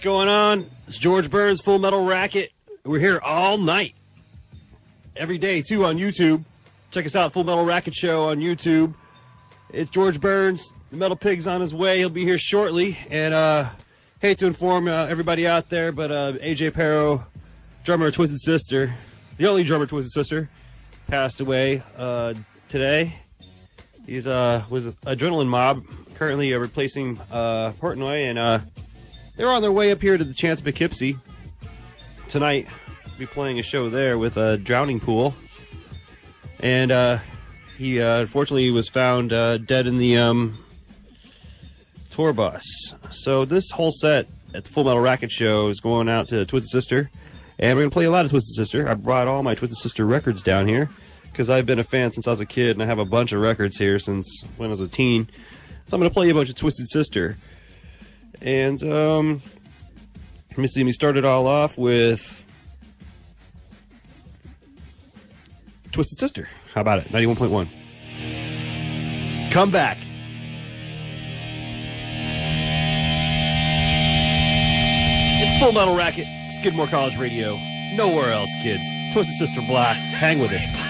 going on? It's George Burns, Full Metal Racket. We're here all night. Every day, too, on YouTube. Check us out, Full Metal Racket Show on YouTube. It's George Burns. The Metal Pig's on his way. He'll be here shortly. And hate to inform everybody out there, but AJ Pero, drummer of Twisted Sister, the only drummer of Twisted Sister, passed away today. He's was Adrenaline Mob, currently replacing Portnoy, and they were on their way up here to the Chance Poughkeepsie tonight. We'll be playing a show there with Drowning Pool, and he unfortunately was found dead in the tour bus. So this whole set at the Full Metal Racket Show is going out to Twisted Sister, and we're going to play a lot of Twisted Sister. I brought all my Twisted Sister records down here because I've been a fan since I was a kid, and I have a bunch of records here since when I was a teen. So I'm going to play you a bunch of Twisted Sister. And let me see, we started all off with Twisted Sister. How about it? 91.1. Come back. It's Full Metal Racket, Skidmore College Radio. Nowhere else, kids. Twisted Sister Black. Hang with it. Understand.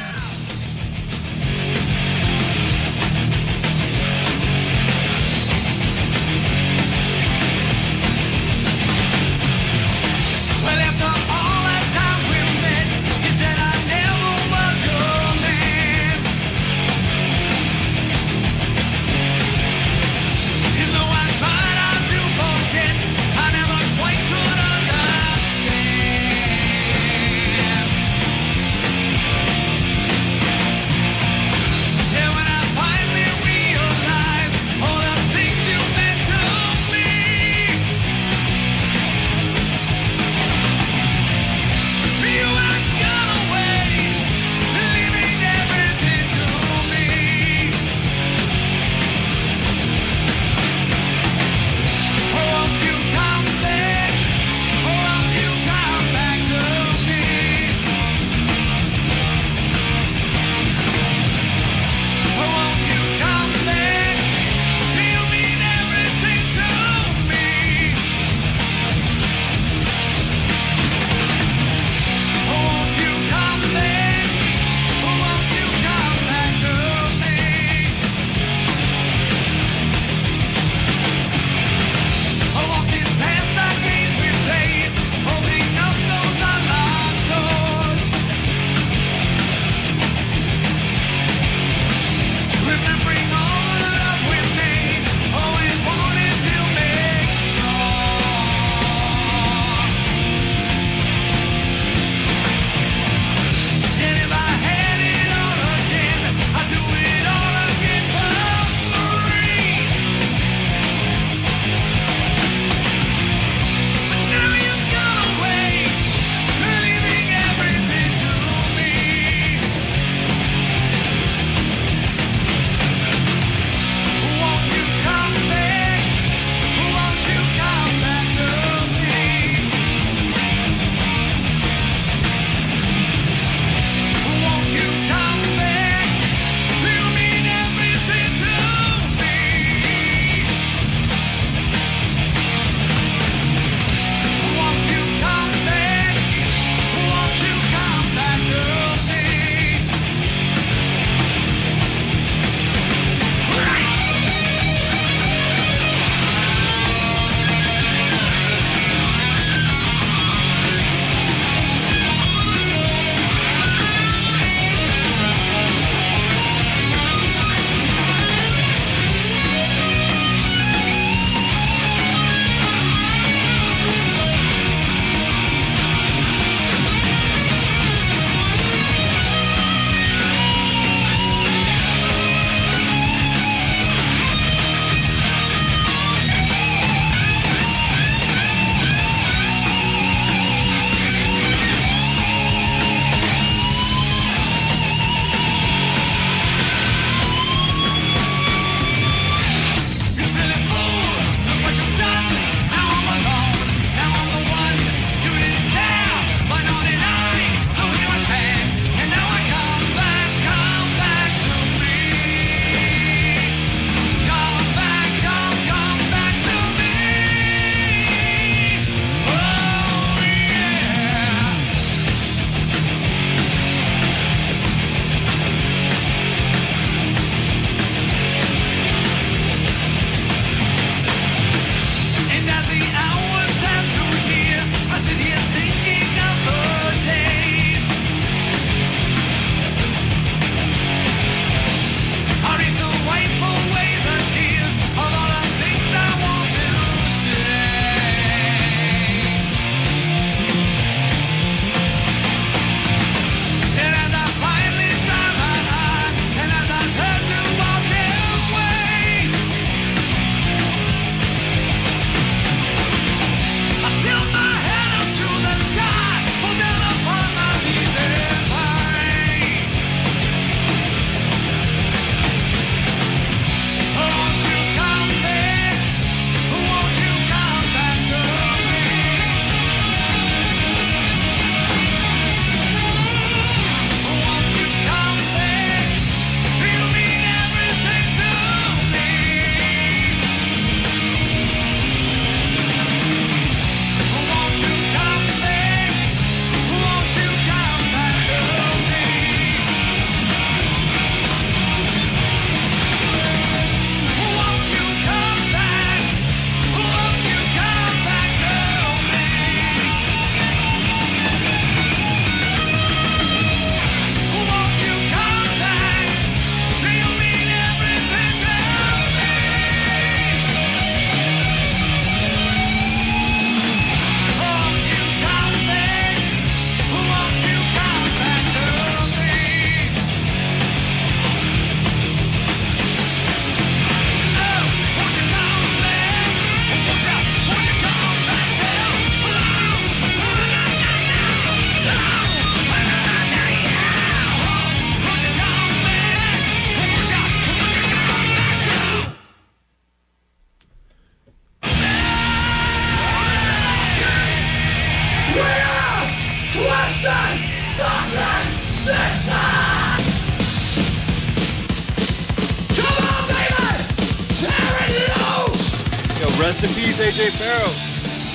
Rest in peace, AJ Farrow.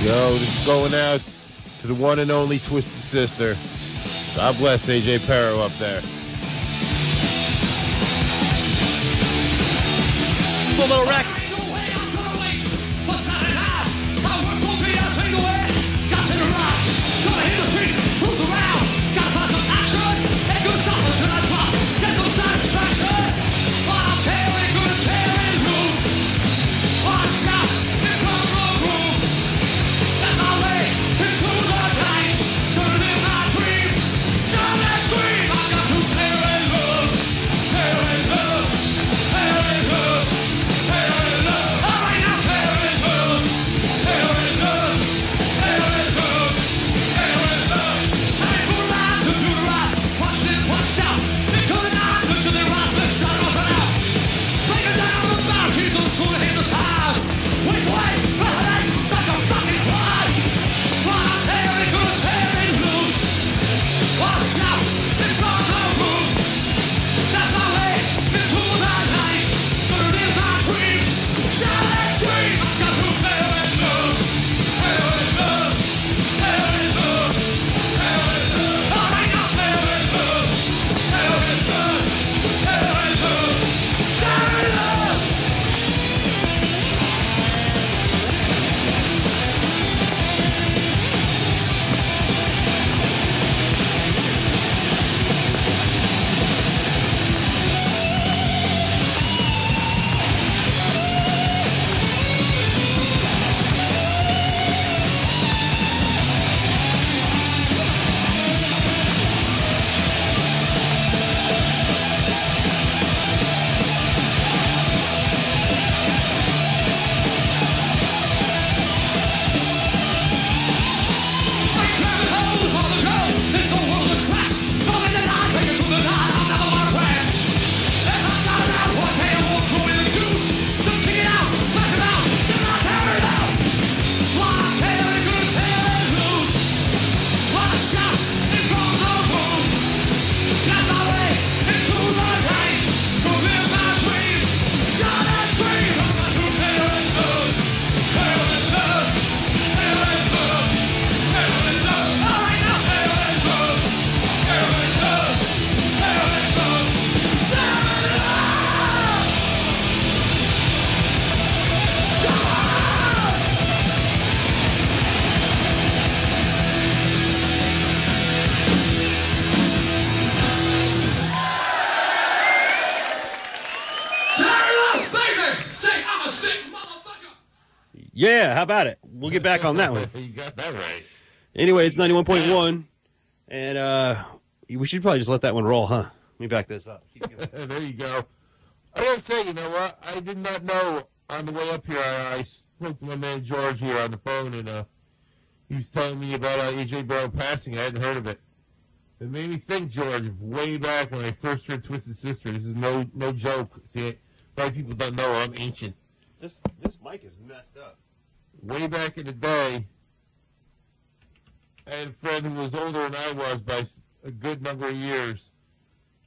Yo, this is going out to the one and only Twisted Sister. God bless AJ Farrow up there. Full Metal Racket. Yeah, how about it? We'll get back on that one. You got that right. Anyway, it's 91.1, and we should probably just let that one roll, huh? Let me back this up. There you go. I gotta say, you know what? I did not know on the way up here. I spoke to my man George here on the phone, and he was telling me about AJ Barrow passing. I hadn't heard of it. It made me think, George, of way back when I first heard Twisted Sister. This is no joke. See, a lot of people don't know I'm ancient. This mic is messed up. Way back in the day, I had a friend who was older than I was by a good number of years,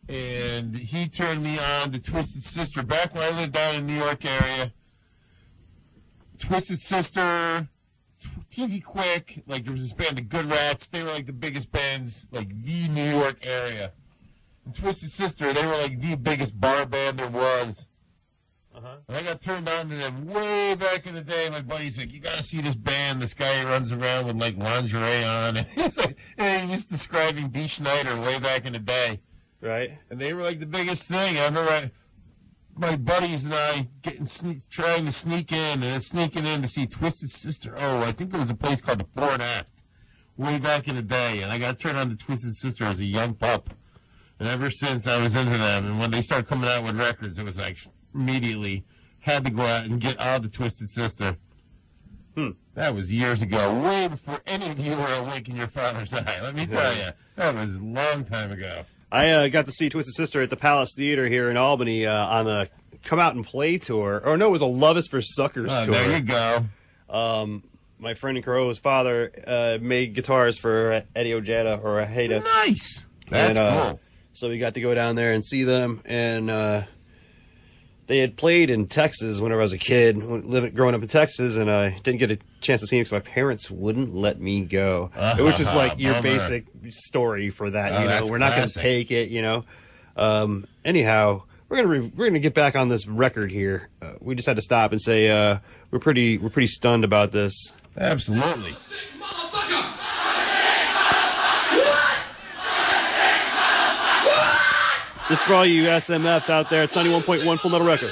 and he turned me on to Twisted Sister back when I lived down in the New York area. Twisted Sister, TD Quick, like there was this band, the Good Rats. They were like the biggest bands, like the New York area. And Twisted Sister, they were like the biggest bar band there was. And I got turned on to them way back in the day. My buddy's like, you got to see this band. This guy runs around with, like, lingerie on. And he's like, and he was describing Dee Snider way back in the day. Right. And they were, like, the biggest thing. I remember my buddies and I trying to sneak in, and then sneaking in to see Twisted Sister. Oh, I think it was a place called the Fore and Aft way back in the day. And I got turned on to Twisted Sister as a young pup. And ever since, I was into them. And when they started coming out with records, it was like immediately had to go out and get all the Twisted Sister. That was years ago, way before any of you were awake in your father's eye. Let me tell you, that was a long time ago. I got to see Twisted Sister at the Palace Theater here in Albany on the Come Out and Play tour. Or no, it was a Love Is for Suckers tour. There you go. My friend and Caro's father made guitars for Eddie Ojeda or Ojeda. Nice. That's cool. So we got to go down there and see them, and they had played in Texas whenever I was a kid, growing up in Texas, and I didn't get a chance to see them because my parents wouldn't let me go, which is like your basic story for that. You know, we're not going to take it. You know. Anyhow, we're gonna get back on this record here. We just had to stop and say we're pretty stunned about this. Absolutely. This for all you SMFs out there. It's 91.1 Full Metal Record.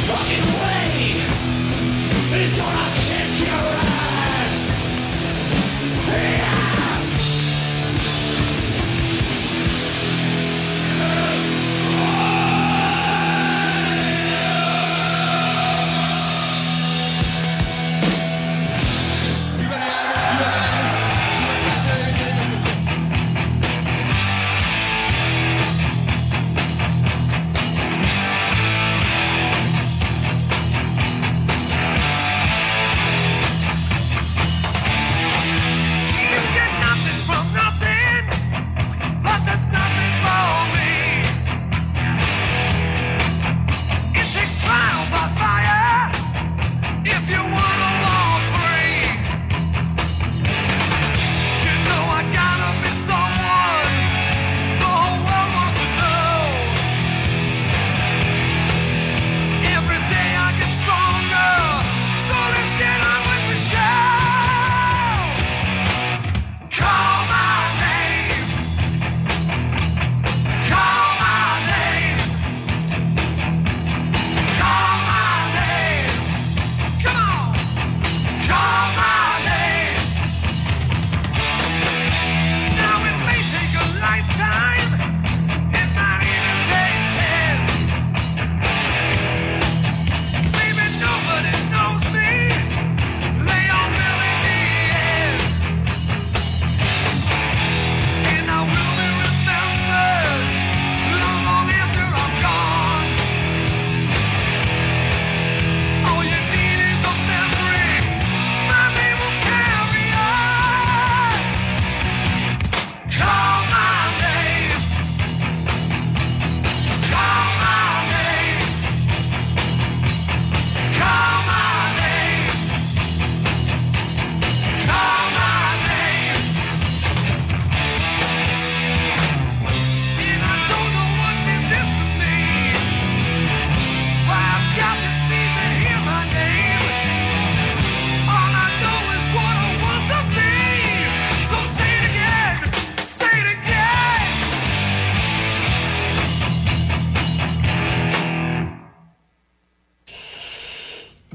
Fucking way.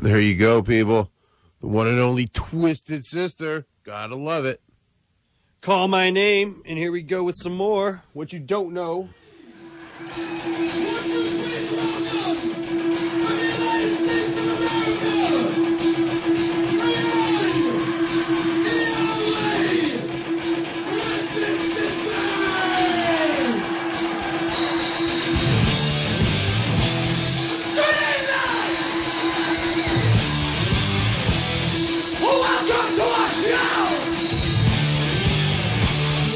There you go, people. The one and only Twisted Sister. Gotta love it. Call My Name, and here we go with some more. What you don't know. Welcome to our show!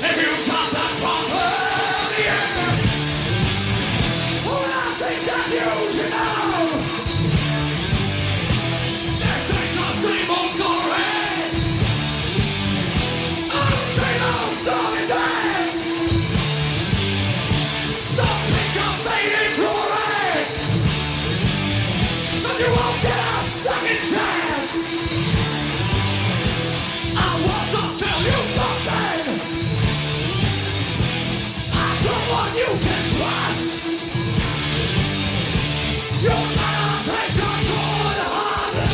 If you come back from earlier, well, I think that you should know. This ain't the same old story. Same old song and dance. Don't think of fading glory, 'cause you won't get a second chance. I want to tell you something. I'm someone you can trust. You'll never take the good hearted.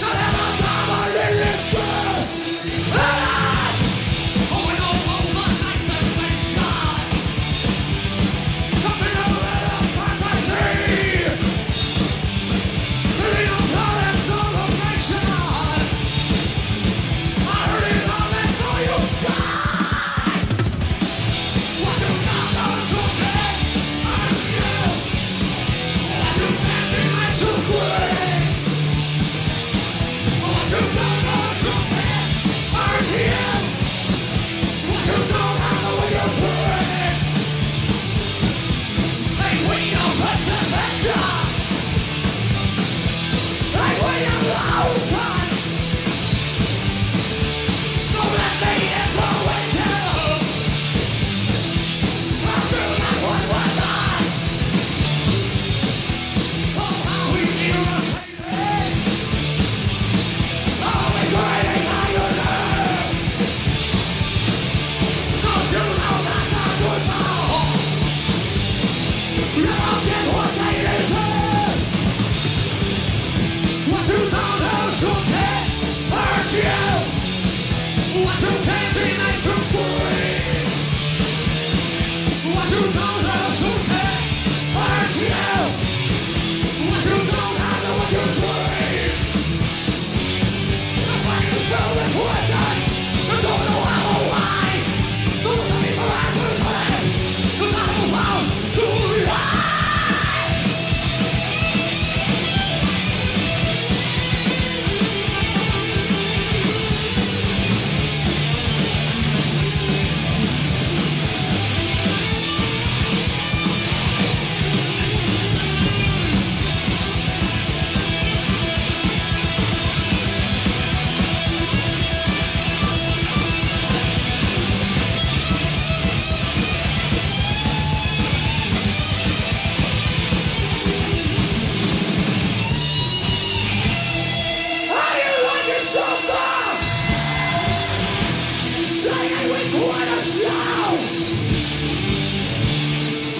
Not every time I need this first. And I'm going over my sensation. Nothing of a fantasy. Living a planet celebration.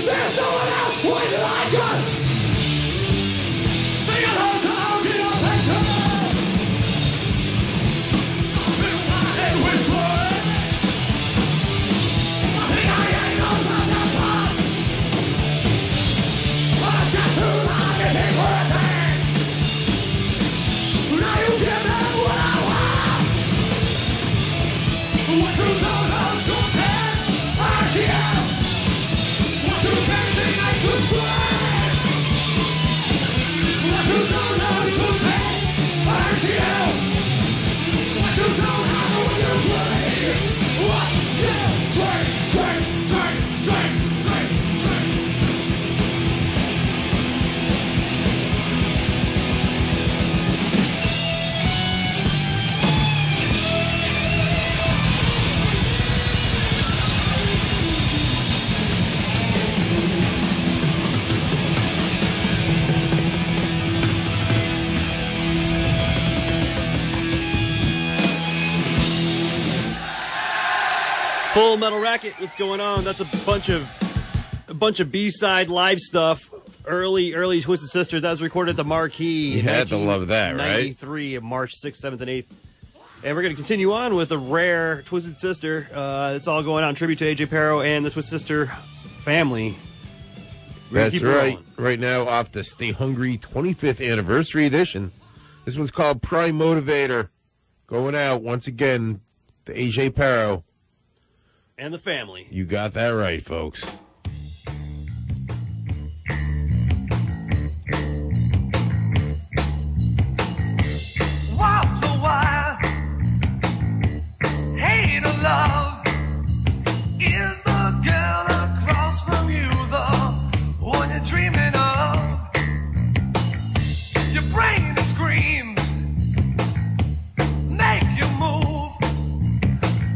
There's no one else quite like us. Think of those how get up and come. I feel my head whispering. I think I ain't no time to talk. But it's got too long to take for a turn. Now you give me what I want. What you don't know, so can I hear? What you can't think I should swear. What you don't know, so can I hear? What you don't know, what you drink. What you drink, drink, drink, drink, drink, drink. Full Metal Racket, what's going on? That's a bunch of B-side live stuff Early Twisted Sister. That was recorded at the Marquee. You had to love that, right? 93 of March 6th, 7th, and 8th. And we're going to continue on with a rare Twisted Sister. It's all going on tribute to AJ Pero and the Twisted Sister family. That's right. Right now, off the Stay Hungry 25th Anniversary Edition. This one's called Prime Motivator. Going out once again to AJ Pero. And the family. You got that right, folks. Walked a while. Hate or love. Is the girl across from you the one you're dreaming of? Your brain screams. Make you move.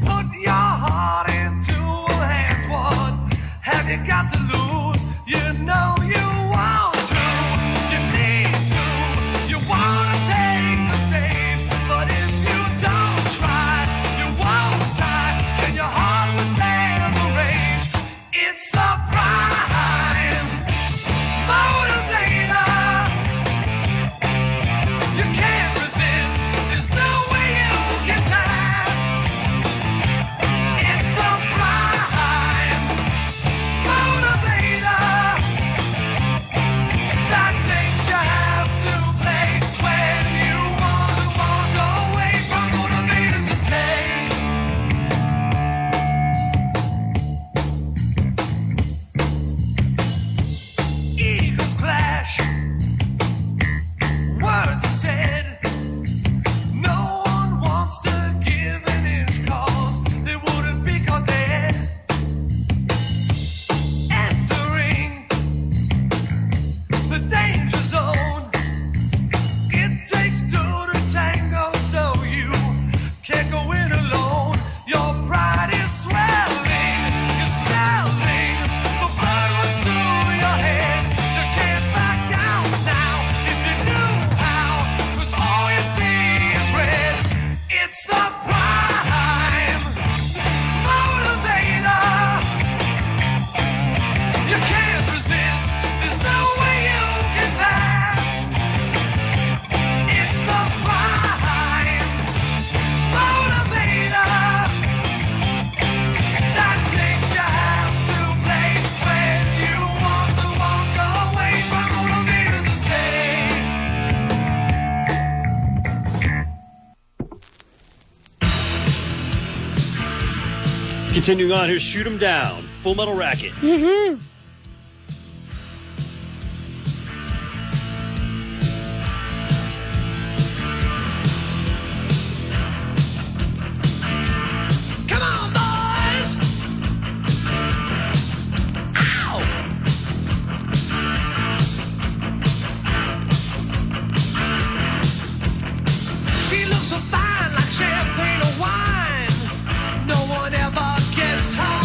Put your heart into her hands. What have you got to lose? You know you want to. You need to. You want to take the stage. But if you don't try, you won't die. And your heart will stand the rage. It's the prime motivator. You can't resist. There's no way you can pass. It's the prime motivator that makes you have to play when you want to walk away from motivators to stay. Egos clash. Words are said. No one wants to give an inch 'cause they wouldn't be caught dead. Entering the danger zone. It takes two to tango, so you can't go in alone. Your pride is swelling, you're swelling. The blood runs through your head. You can't back out now if you knew how. 'Cause all you see is red. It's the prime motivator. You can't resist. There's no way you can pass. It's the prime motivator that makes you have to play when you want to walk away from motivators to stay. Continuing on, here's Shoot 'em Down. Full Metal Racket. Come on, boys! Ow! She looks so fine, like champagne or wine. No one ever gets her.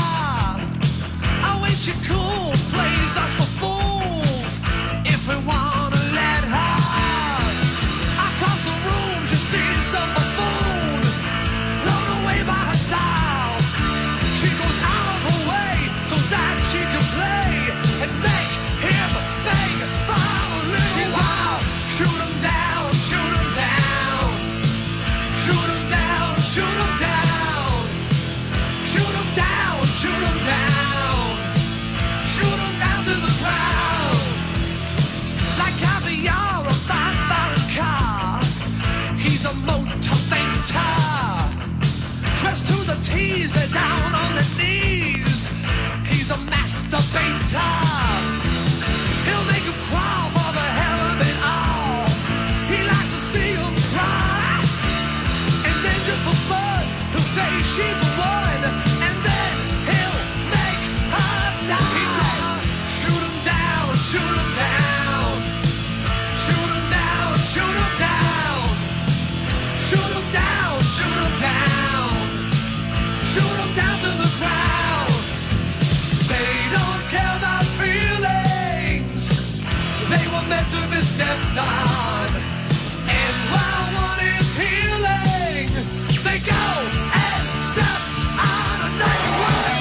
Oh, ain't you cool? Plays us for fools if we wanna let her. Across the room, she sees some buffoon, blown away by her style. She goes out of her way so that she can play and make him beg for a little while. Shoot 'em down, shoot 'em down. Shoot 'em down, shoot 'em down. Shoot 'em down, shoot 'em down. Shoot 'em down to the ground. Like caviar, a fine foreign car. He's a motivator. Dressed to the T's and down on the knees. He's a masturbator. He'll make him crawl for the hell of it all. He likes to see him cry. And then just for fun, he'll say she's a one. And then he'll make her die. Shoot 'em down, shoot 'em down. Shoot 'em down, shoot 'em down. Shoot 'em down, shoot 'em down. Shoot 'em down to the ground. They don't care about feelings. They were meant to be stepped on. And while one is healing, they go and step on another one.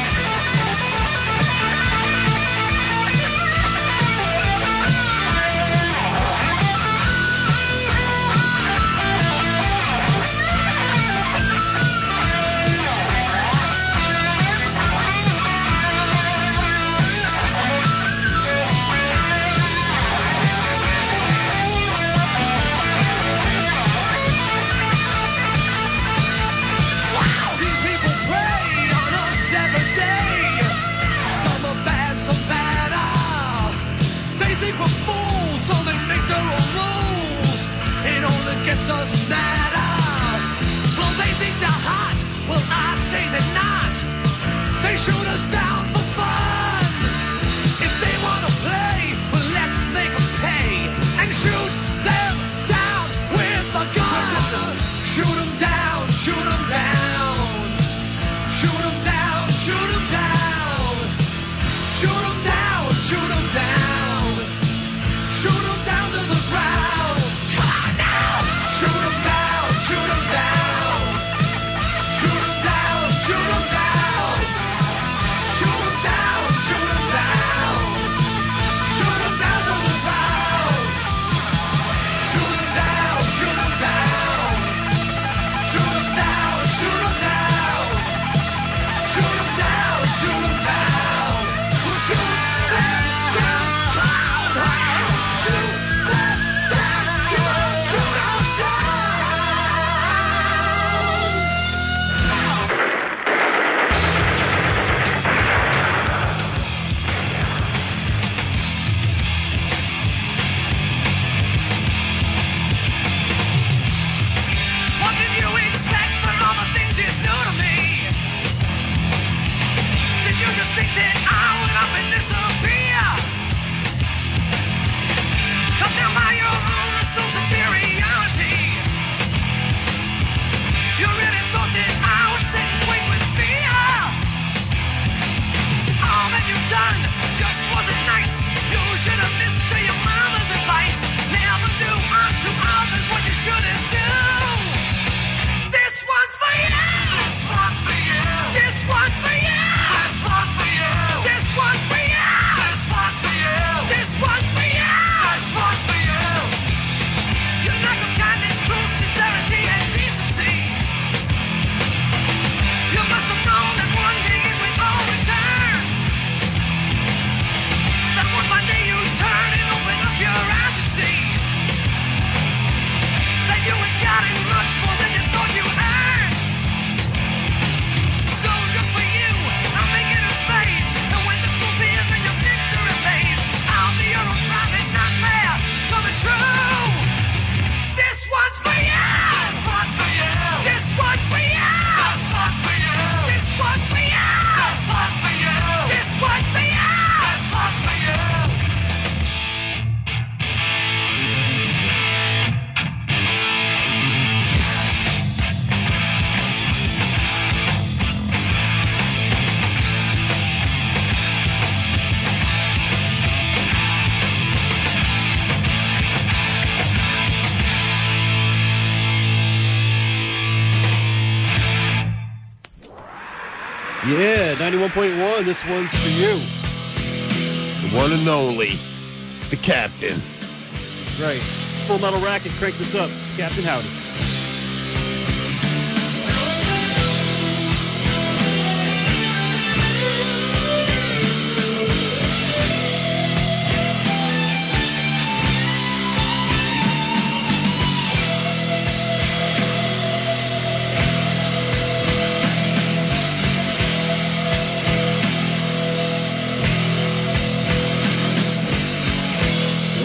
Yeah, 91.1. This one's for you. The one and only, the captain. That's right. Full Metal Racket, crank this up. Captain Howdy.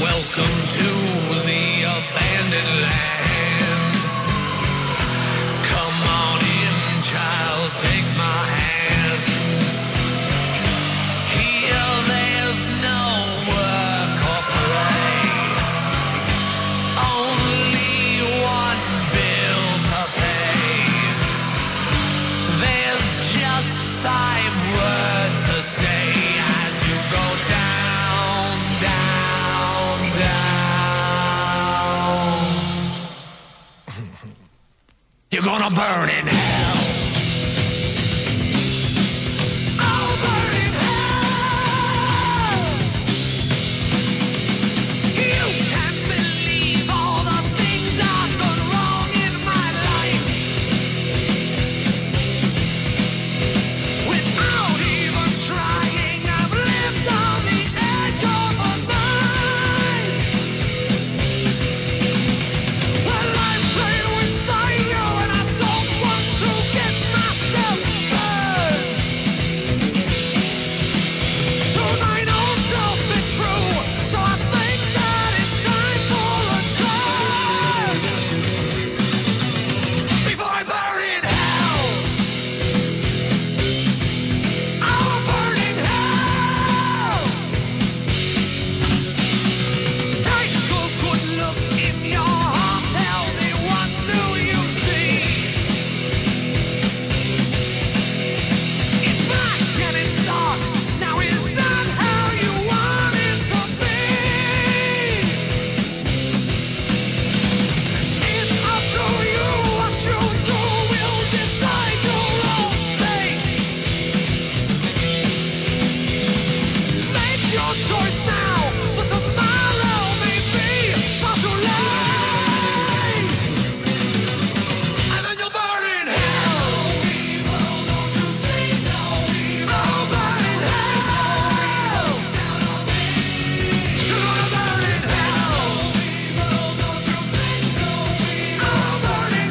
Welcome to the abandoned land. Come on in, child, take my hand. Here there's no work or play, only one bill to pay. There's just 5 words to say as you go down, down, down. You're gonna burn in hell. I'll burn in hell. You can't believe all the things I've done wrong in my life. Without even trying, I've lived on the edge of a knife. Well, I'm playing with fire and I don't want to get myself burned. To thine own self be true, so I think that it's time for a turn. Before I burn in hell, I'll burn in hell. Take a good look in your heart, tell me what do you see? It's black and it's dark, now is that how you want it to be? It's up to you, what you do will decide your own fate. Make your choice now, for tomorrow may be far too late. And then you'll burn in hell. Don't you see? I'll burn in hell. Down on me. You're gonna burn in hell. Don't you think? I'll burn in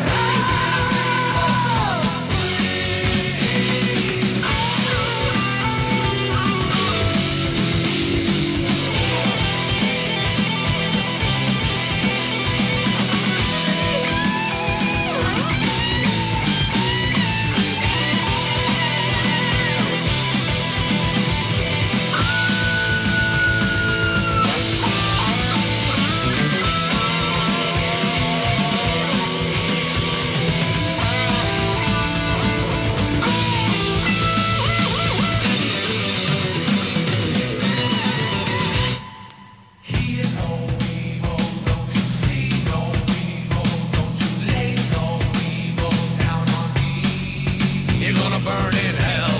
You're gonna burn in hell.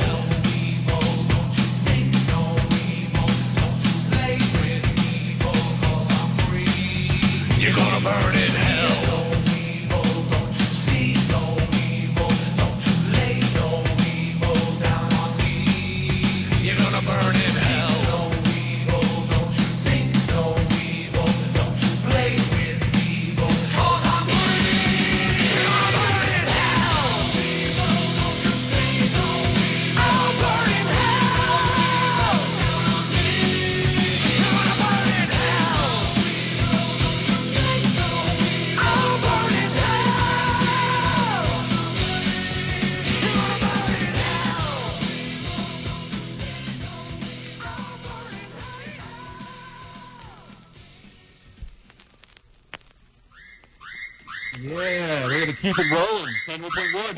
You're gonna burn in hell. You're gonna burn in hell. Cause I'm free. You're gonna burn in hell. I'll burn in hell. You're gonna burn in hell. I'll burn in hell. You're gonna burn in hell. Yeah, we're gonna keep it rolling. 10.1.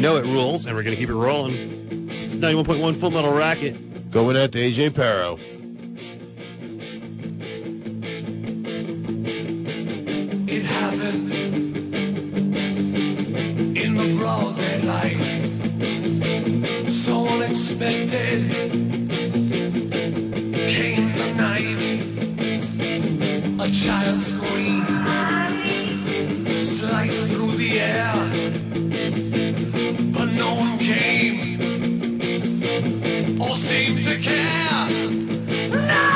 you know it rules, and we're going to keep it rolling. It's 91.1 Full Metal Racket. Going at the AJ Parro. It happened in the broad daylight, so unexpected. Came the knife, a child's scream sliced through the air, but no one came or seemed to care. No!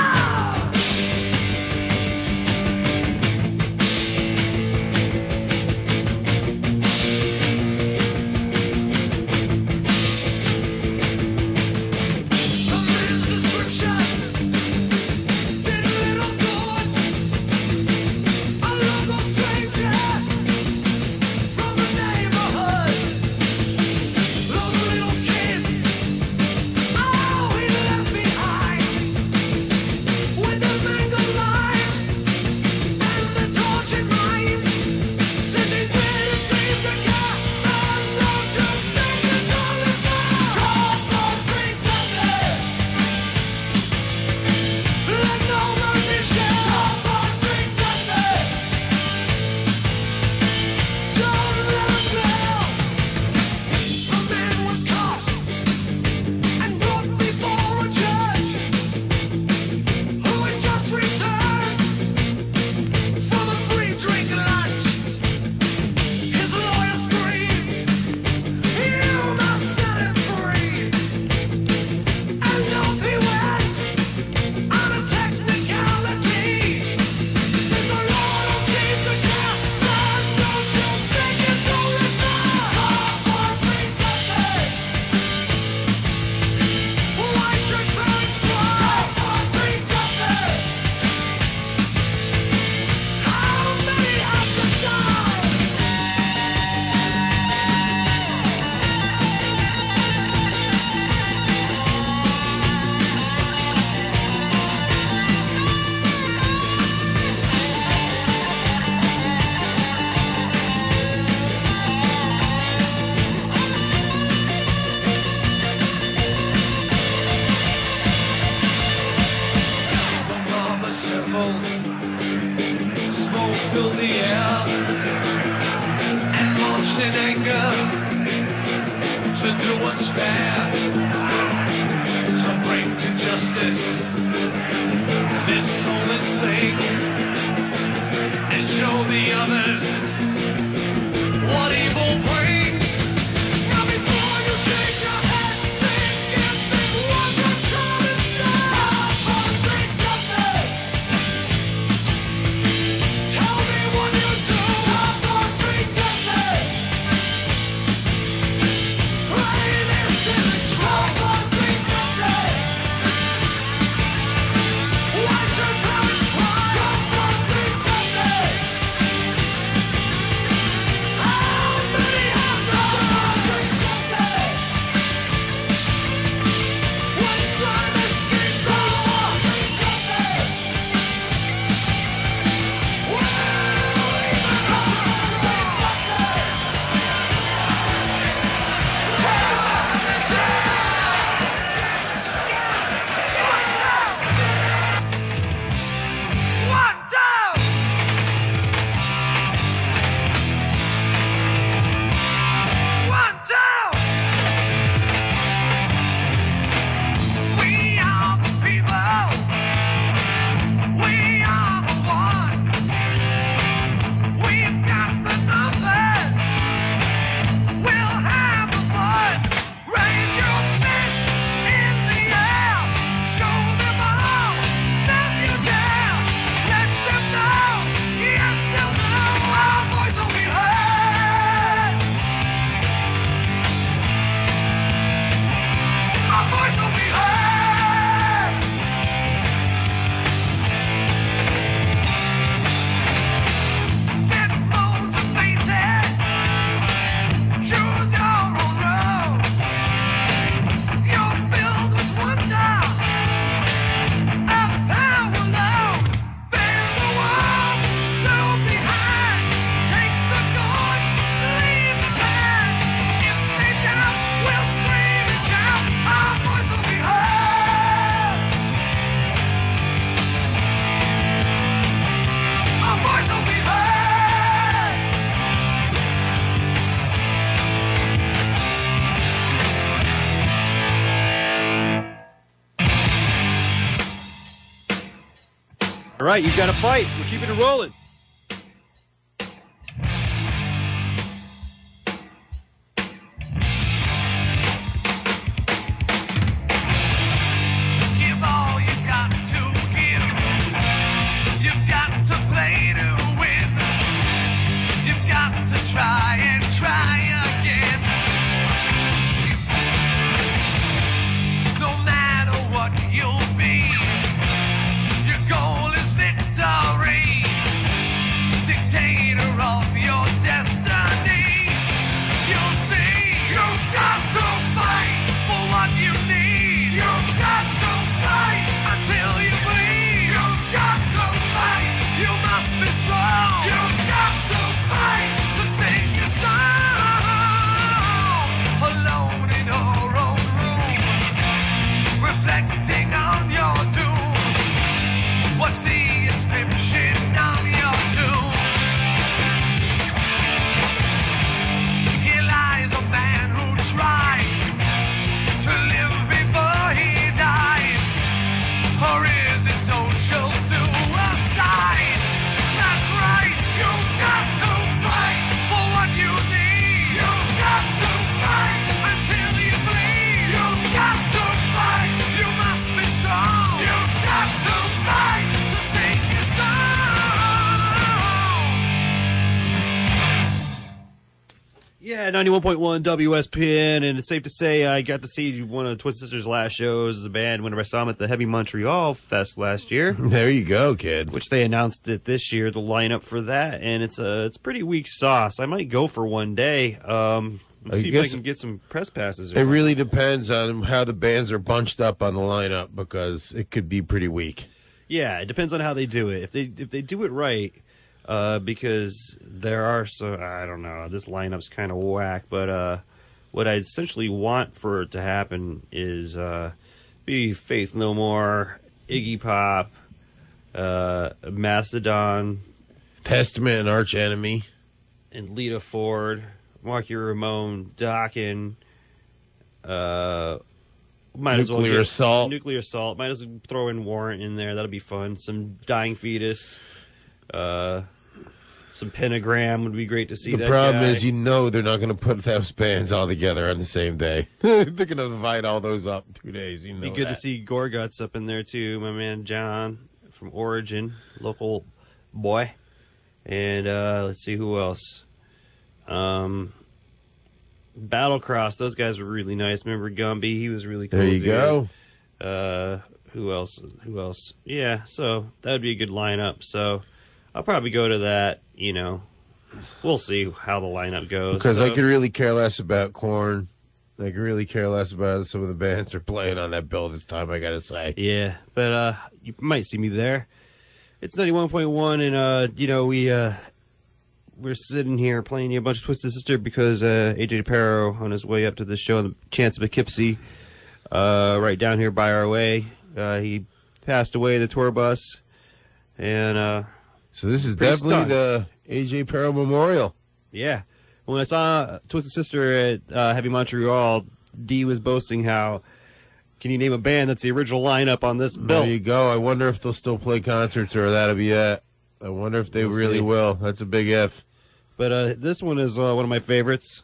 Smoke filled the air and marched in anger to do what's fair, to bring to justice this soulless thing and show the others what evil brings. Now before you shake your head, think if it wasn't coming down for street justice. Tell me what you do for street justice. Play this in the club for street justice. Why should parents cry for street justice? All right, you've got to fight. We're keeping it rolling. Give all you got to give. You've got to play to win. You've got to try and try again. No matter what you'll be, your goal is victory. Dictator of your destiny. You'll see you've got to fight for what you need. You've got to fight until you bleed. You've got to fight. You must be strong. You've got to fight to sing your song. Alone in your own room, reflecting on your doom. What's the inscription on your tomb? Here lies a man who tried to live before he died. Or is it social suicide? That's right, you've got to fight for what you need. You've got to fight until you bleed. You've got to fight, you must be strong. You've got to fight to sing your song. Yeah, 91.1 WSPN, and it's safe to say I got to see one of Twisted Sister's last shows as a band whenever I saw them at the Heavy Montreal Fest last year, There you go, kid. which they announced it this year, the lineup for that, and it's pretty weak sauce. I might go for one day. See if I guess can get some press passes or It something. really depends on how the bands are bunched up on the lineup because it could be pretty weak. Yeah, it depends on how they do it. If they do it right, because there are so I don't know, this lineup's kind of whack. But what I essentially want for it to happen is be Faith No More, Iggy Pop, Mastodon, Testament and Arch Enemy. and Lita Ford, Marky Ramone, Dokken. Might as well Nuclear get Assault. Nuclear Assault. Might as well throw in Warrant in there. That'll be fun. Some Dying Fetus. Some Pentagram would be great to see. The that problem guy. is, they're not going to put those bands all together on the same day. They're going to divide all those up in 2 days. Be good to see Gorguts up in there too. My man John from Origin, local boy, and let's see who else. Battlecross, those guys were really nice. Remember Gumby? He was really cool. There you too. go. Who else? Yeah, so that would be a good lineup. So I'll probably go to that. We'll see how the lineup goes. Because so, I could really care less about Korn. I could really care less about some of the bands they're playing on that bill this time, I got to say. Yeah, but you might see me there. It's 91.1, and we're sitting here playing you a bunch of Twisted Sister because AJ Perro on his way up to the show in the Chance of Poughkeepsie, right down here by our way. He passed away in the tour bus, and So this is Pretty definitely stunned. the AJ Perro Memorial. yeah, when I saw Twisted Sister at Heavy Montreal, Dee was boasting how, can you name a band that's the original lineup on this bill? There you go. I wonder if they'll still play concerts or that'll be it. I wonder if they We'll really see. will. That's a big if. But this one is one of my favorites.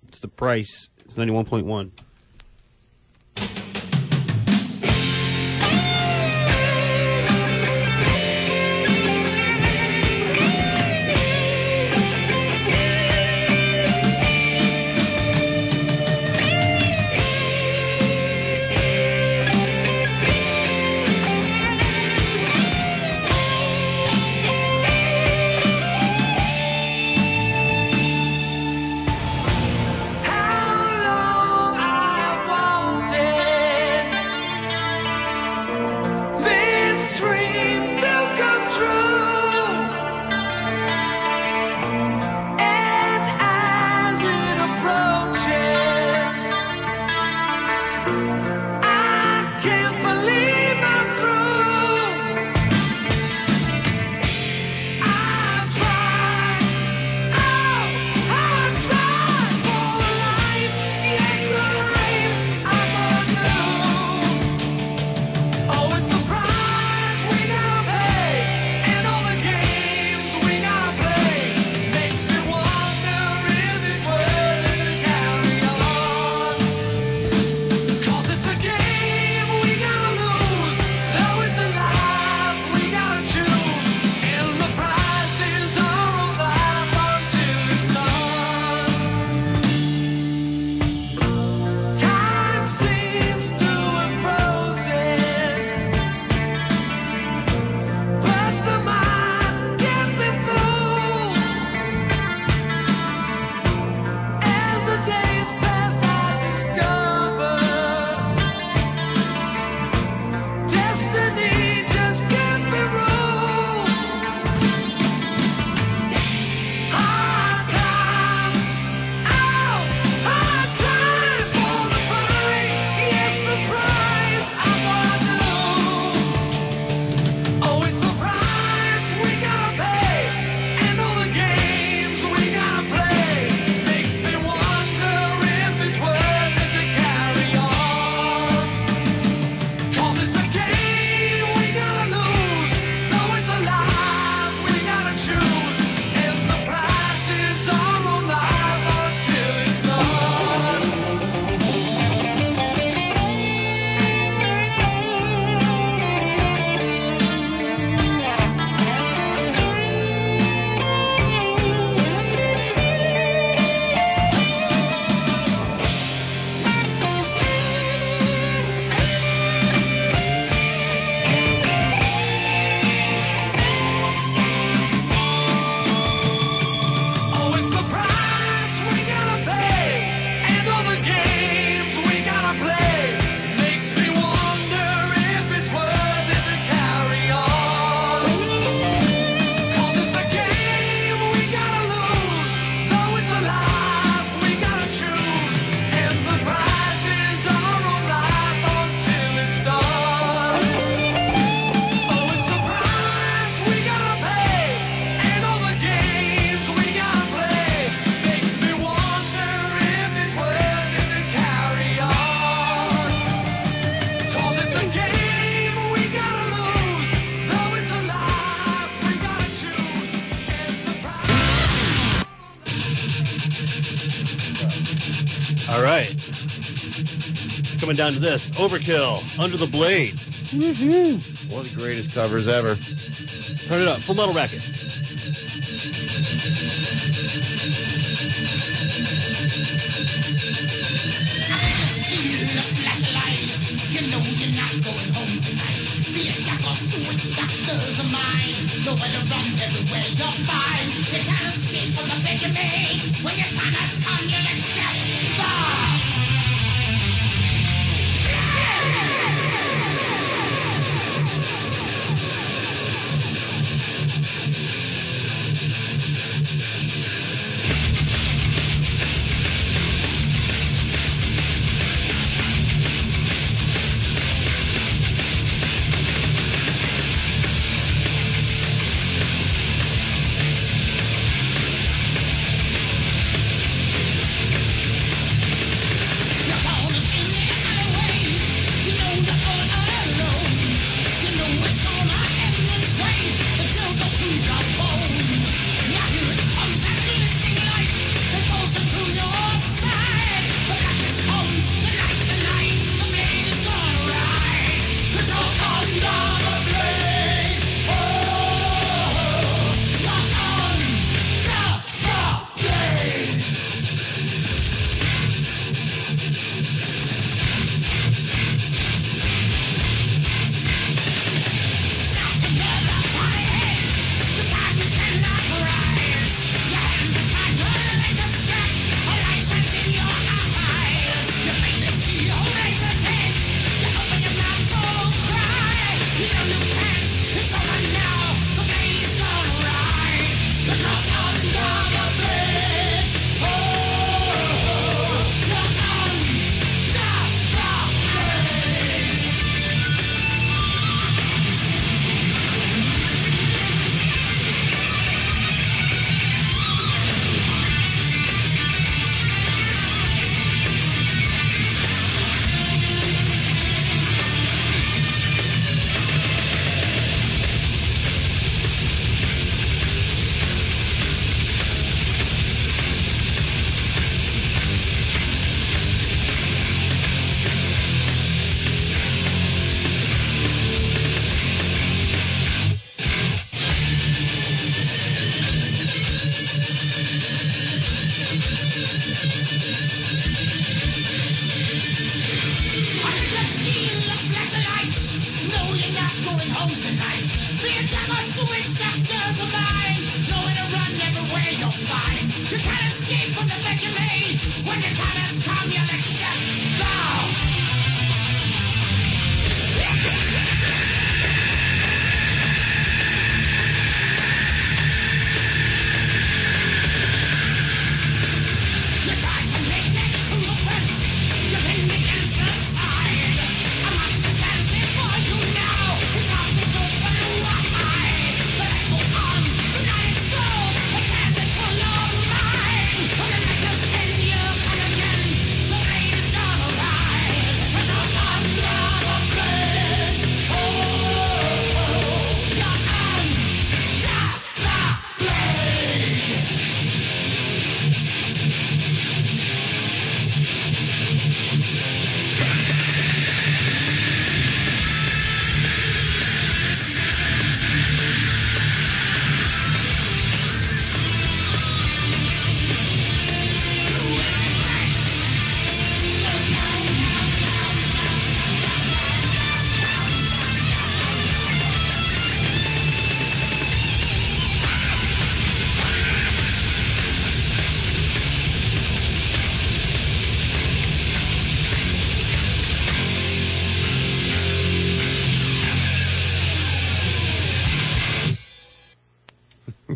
It's The Price. It's 91.1. How long All right. It's coming down to this. Overkill, Under the Blade. One of the greatest covers ever. Turn it up. Full Metal Racket. Nowhere to run, everywhere you're fine. You can't escape from the bed you made. When your time has come, you'll accept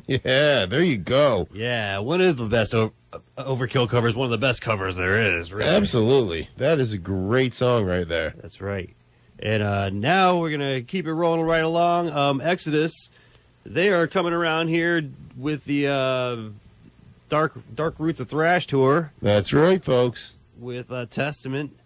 Yeah, there you go. Yeah, one of the best Overkill covers, one of the best covers there is. Really. Absolutely. That is a great song right there. That's right. And now we're going to keep it rolling right along. Exodus, they are coming around here with the Dark Roots of Thrash tour. That's right, folks. With Testament.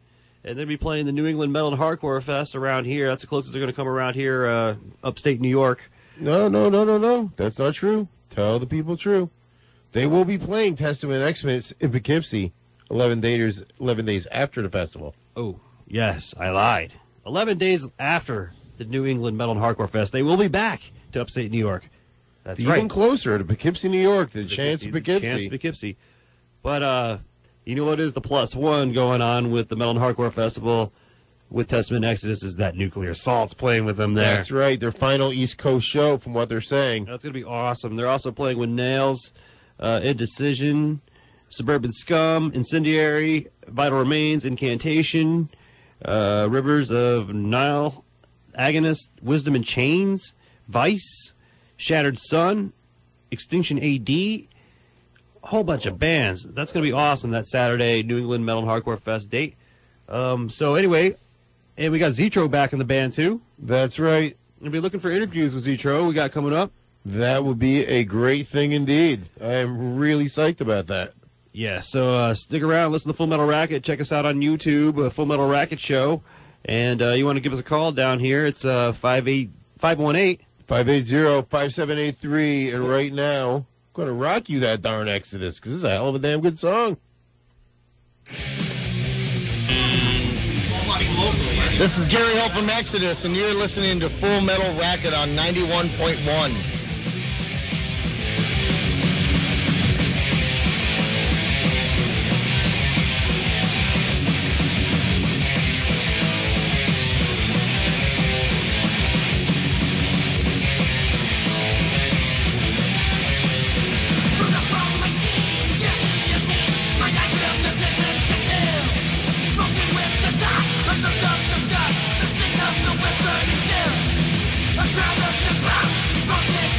And they'll be playing the New England Metal and Hardcore Fest around here. That's the closest they're going to come around here, upstate New York. No. That's not true. Tell the people true. They will be playing Testament Xmas in Poughkeepsie 11 days after the festival. Oh, yes, I lied. 11 days after the New England Metal and Hardcore Fest, they will be back to upstate New York. That's Even right. closer to Poughkeepsie, New York, the Chance of Poughkeepsie. Chance of Poughkeepsie. But you know what is the plus one going on with the Metal and Hardcore Festival with Testament Exodus is that Nuclear Assault's playing with them there. That's right. Their final East Coast show, from what they're saying. That's going to be awesome. They're also playing with Nails, Indecision, Suburban Scum, Incendiary, Vital Remains, Incantation, Rivers of Nile, Agonist, Wisdom and Chains, Vice, Shattered Sun, Extinction AD, a whole bunch of bands. That's going to be awesome, that Saturday New England Metal and Hardcore Fest date. So anyway, and we got Zetro back in the band too. That's right. We'll be looking for interviews with Zetro. We got coming up. That would be a great thing indeed. I am really psyched about that. Yeah, so stick around, listen to Full Metal Racket. Check us out on YouTube, Full Metal Racket Show. And you want to give us a call down here, it's 518. 580-5783. And right now, I'm going to rock you that darn Exodus, because this is a hell of a damn good song. This is Gary Hill from Exodus, and you're listening to Full Metal Racket on 91.1. Rocket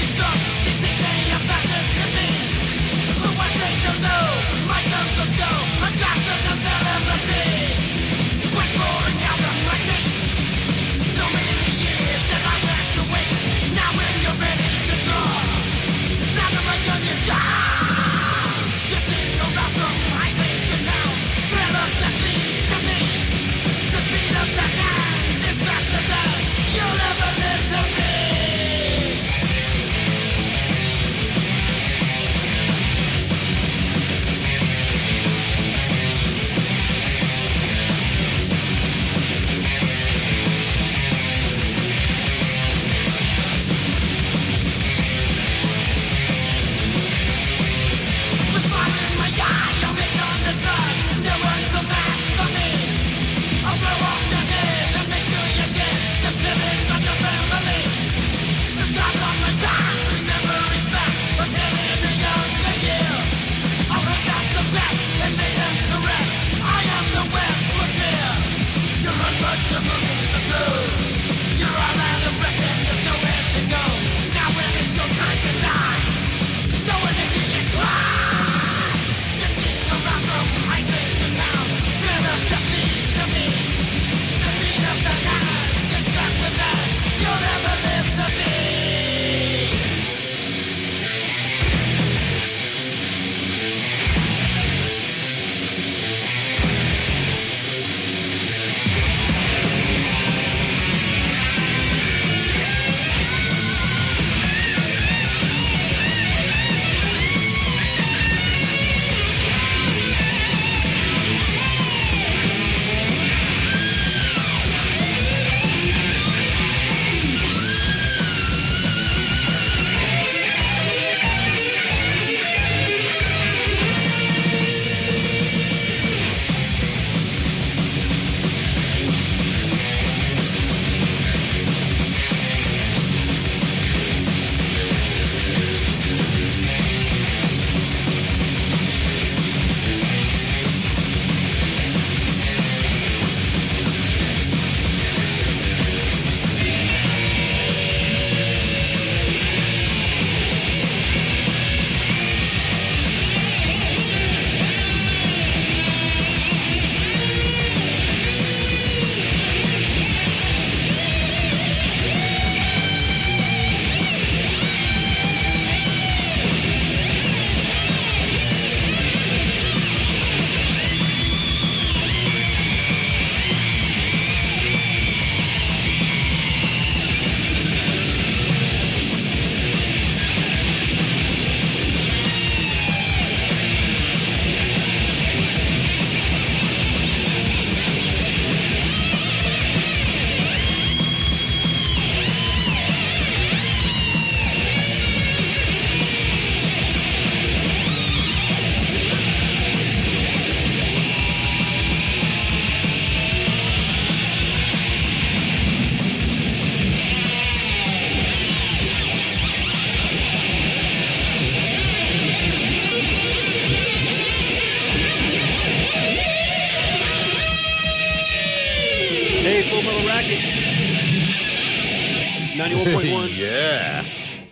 91.1. Yeah.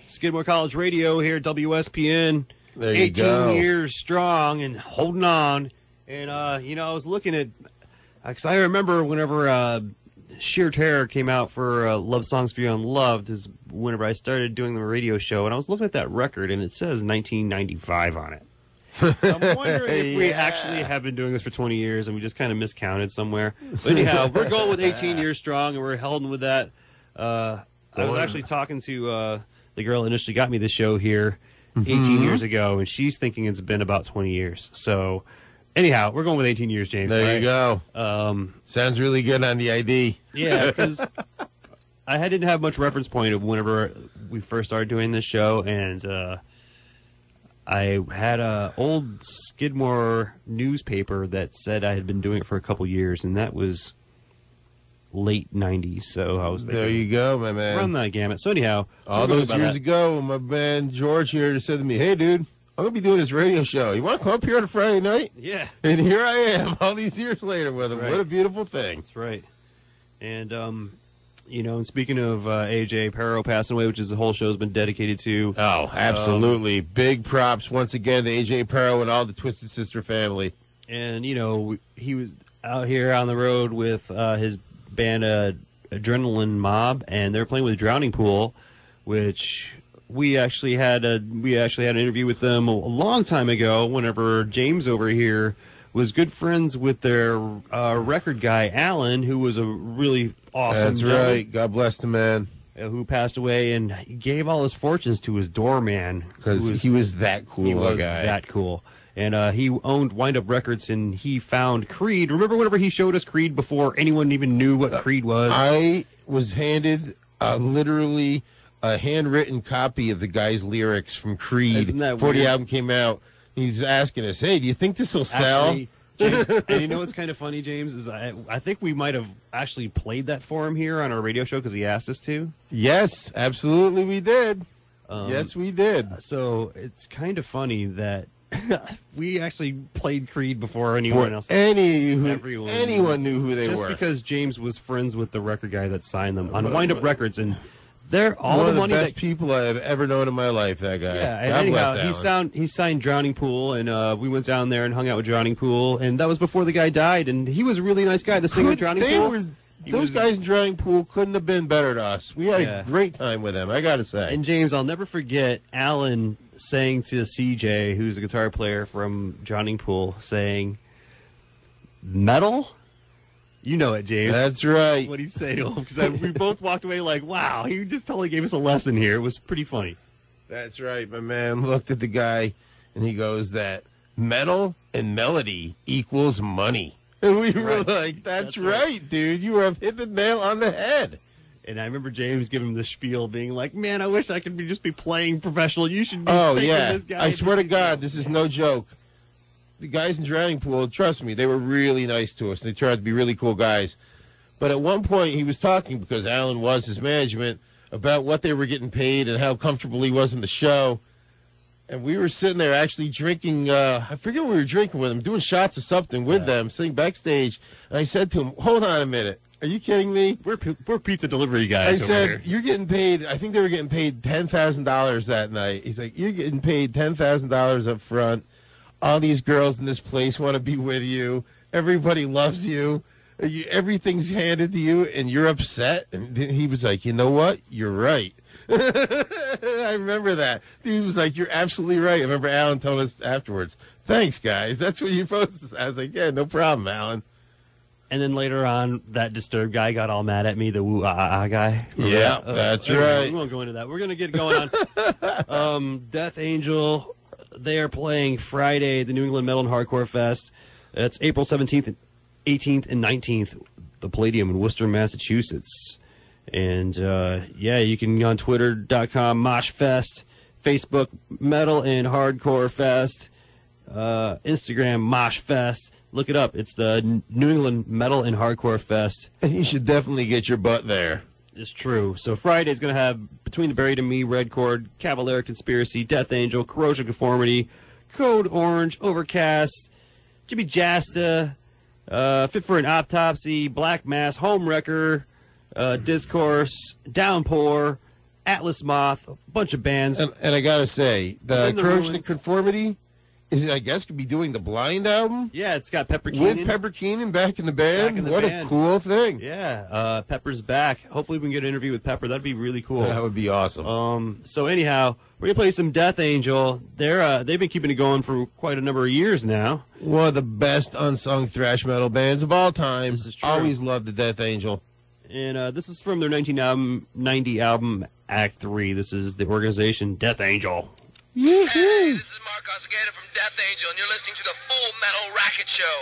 Skidmore College Radio here, WSPN. There you 18 go. years strong and holding on. And, I was looking at, because I remember whenever Sheer Terror came out for Love Songs for You Unloved, is whenever I started doing the radio show, and I was looking at that record, and it says 1995 on it. So I'm wondering if we actually have been doing this for 20 years and we just kind of miscounted somewhere. But anyhow, we're going with 18 years strong, and we're holding with that. I was actually talking to the girl that initially got me the show here 18 years ago, and she's thinking it's been about 20 years. So anyhow, we're going with 18 years, James. There you go. Sounds really good on the ID. Yeah, because I didn't have much reference point of whenever we first started doing this show, and I had a old Skidmore newspaper that said I had been doing it for a couple years, and that was late 90s. So I was thinking, There you go, my man. run that gamut. So anyhow, All those years ago, my man George here just said to me, "Hey, dude, I'm going to be doing this radio show. You want to come up here on a Friday night?" Yeah, And here I am all these years later with him. right. What a beautiful thing. that's right. And, and speaking of AJ Perro passing away, which is the whole show's been dedicated to. Oh, absolutely. Big props once again to AJ Perro and all the Twisted Sister family. And, he was out here on the road with his band Adrenaline Mob, and they're playing with Drowning Pool, which we actually had an interview with them a long time ago whenever James over here was good friends with their record guy, Alan, who was a really awesome That's gentleman, right. God bless the man. who passed away, and he gave all his fortunes to his doorman. Because he was that cool He a was guy. that cool. And he owned Wind Up Records, and he found Creed. Remember whenever he showed us Creed before anyone even knew what Creed was? I was handed literally a handwritten copy of the guy's lyrics from Creed Isn't that before the weird? album came out. He's asking us, "Hey, do you think this will sell?" Actually, James, and you know what's kind of funny, James, is I think we might have actually played that for him here on our radio show because he asked us to. Yes, absolutely, we did. Yes, we did. So it's kind of funny that we actually played Creed before anyone else. Anyone knew who they Just were. because James was friends with the record guy that signed them on Wind Up Records, and they're all One the of the money best that. people I have ever known in my life. That guy. Yeah, and God anyhow, bless Alan. he signed Drowning Pool, and we went down there and hung out with Drowning Pool, and that was before the guy died, and he was a really nice guy. The singer of Drowning Pool. Those guys in Drowning Pool couldn't have been better to us. We had Yeah. a great time with them, I gotta say. And James, I'll never forget Alan saying to CJ, who's a guitar player from Drowning Pool, saying, "Metal." You know it, James. That's right. what he said to him, because we both walked away like, wow, he just totally gave us a lesson here. It was pretty funny. That's right. My man looked at the guy and he goes that metal and melody equals money. And we were like, that's right, dude. You have hit the nail on the head. And I remember James giving him the spiel, being like, man, I wish I could just be playing professional. You should be thanking this guy. I swear to God, this is no joke. The guys in Drowning Pool, trust me, they were really nice to us. They turned out to be really cool guys. But at one point, he was talking, because Alan was his management, about what they were getting paid and how comfortable he was in the show. And we were sitting there actually drinking, I forget what we were drinking with him, doing shots of something with them, sitting backstage. And I said to him, hold on a minute. Are you kidding me? We're pizza delivery I guys over said, here. you're getting paid, I think they were getting paid $10,000 that night. He's like, you're getting paid $10,000 up front. All these girls in this place want to be with you. Everybody loves you. Everything's handed to you, and you're upset. And he was like, you know what? You're right. I remember that. Dude was like, you're absolutely right. I remember Alan telling us afterwards, thanks, guys. That's what you're supposed to say. I was like, yeah, no problem, Alan. And then later on, that Disturbed guy got all mad at me, the woo-ah-ah guy. Remember Yeah, that? that's Anyway, right. We won't go into that. We're going to get going on. Death Angel, they are playing Friday, the New England Metal and Hardcore Fest. It's April 17th, 18th, and 19th, the Palladium in Worcester, Massachusetts. And, you can go on Twitter.com, MoshFest, Facebook, Metal and Hardcore Fest, Instagram, MoshFest. Look it up. It's the New England Metal and Hardcore Fest. And you should definitely get your butt there. It's true. So Friday's going to have Between the Buried and Me, Red Chord, Cavalier Conspiracy, Death Angel, Corrosion Conformity, Code Orange, Overcast, Jimmy Jasta, Fit for an Autopsy, Black Mass, Home Wrecker, Discourse, Downpour, Atlas Moth, a bunch of bands. And I gotta say, the the Corrosion Ruins. of Conformity is, I guess, could be doing the Blind album Yeah, it's got Pepper Keenan. with Pepper Keenan back in the band. Back in the What band. a cool thing! Yeah, Pepper's back. Hopefully we can get an interview with Pepper. That'd be really cool. That would be awesome. So anyhow, we're gonna play some Death Angel. They've been keeping it going for quite a number of years now. One of the best unsung thrash metal bands of all time. This is true. Always loved the Death Angel. And this is from their 1990 album, Act 3. This is the organization Death Angel. Hey, this is Mark Osagata from Death Angel, and you're listening to the Full Metal Racket Show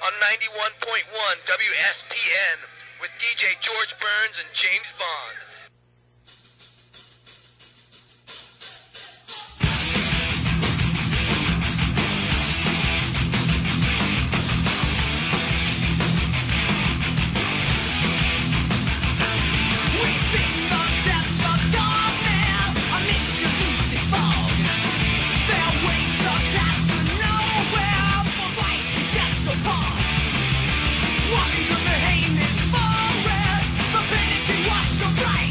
on 91.1 WSPN with DJ George Burns and James Bond. Walking through the Haines forest, the panic can wash your right.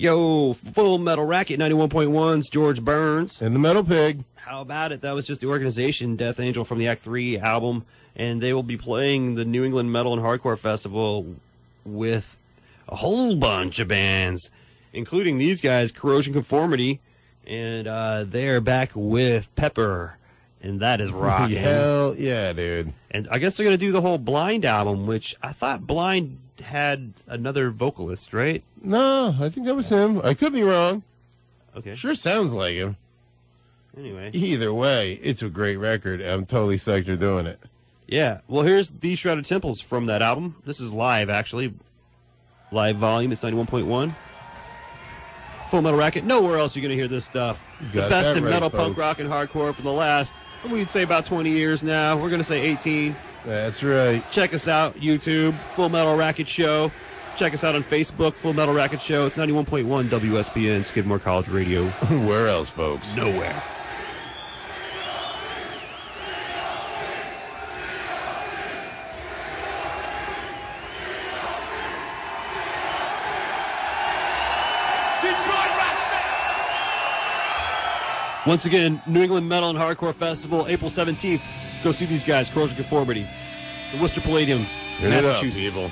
Yo, Full Metal Racket 91.1's George Burns. And the Metal Pig. How about it? That was just the organization, Death Angel, from the Act 3 album. And they will be playing the New England Metal and Hardcore Festival with a whole bunch of bands, including these guys, Corrosion Conformity. And they're back with Pepper. And that is rocking. Hell yeah, dude. And I guess they're going to do the whole Blind album, which I thought Blind had another vocalist, right? No, I think that was him. I could be wrong. Okay. Sure sounds like him. Anyway. Either way, it's a great record. I'm totally psyched they're doing it. Yeah. Well, here's The Shrouded Temples from that album. This is live, actually. Live volume. It's 91.1. Full Metal Racket. Nowhere else you're going to hear this stuff. The got best that in right, metal, folks. punk, rock, and hardcore for the last, we'd say about 20 years now. We're going to say 18. That's right. Check us out, YouTube, Full Metal Racket Show. Check us out on Facebook, Full Metal Racket Show. It's 91.1 WSPN, Skidmore College Radio. Where else, folks? Nowhere. Detroit Rock City. Once again, New England Metal and Hardcore Festival, April 17th. Go see these guys, Corrosion Conformity. The Worcester Palladium, Turn it up, Massachusetts. people.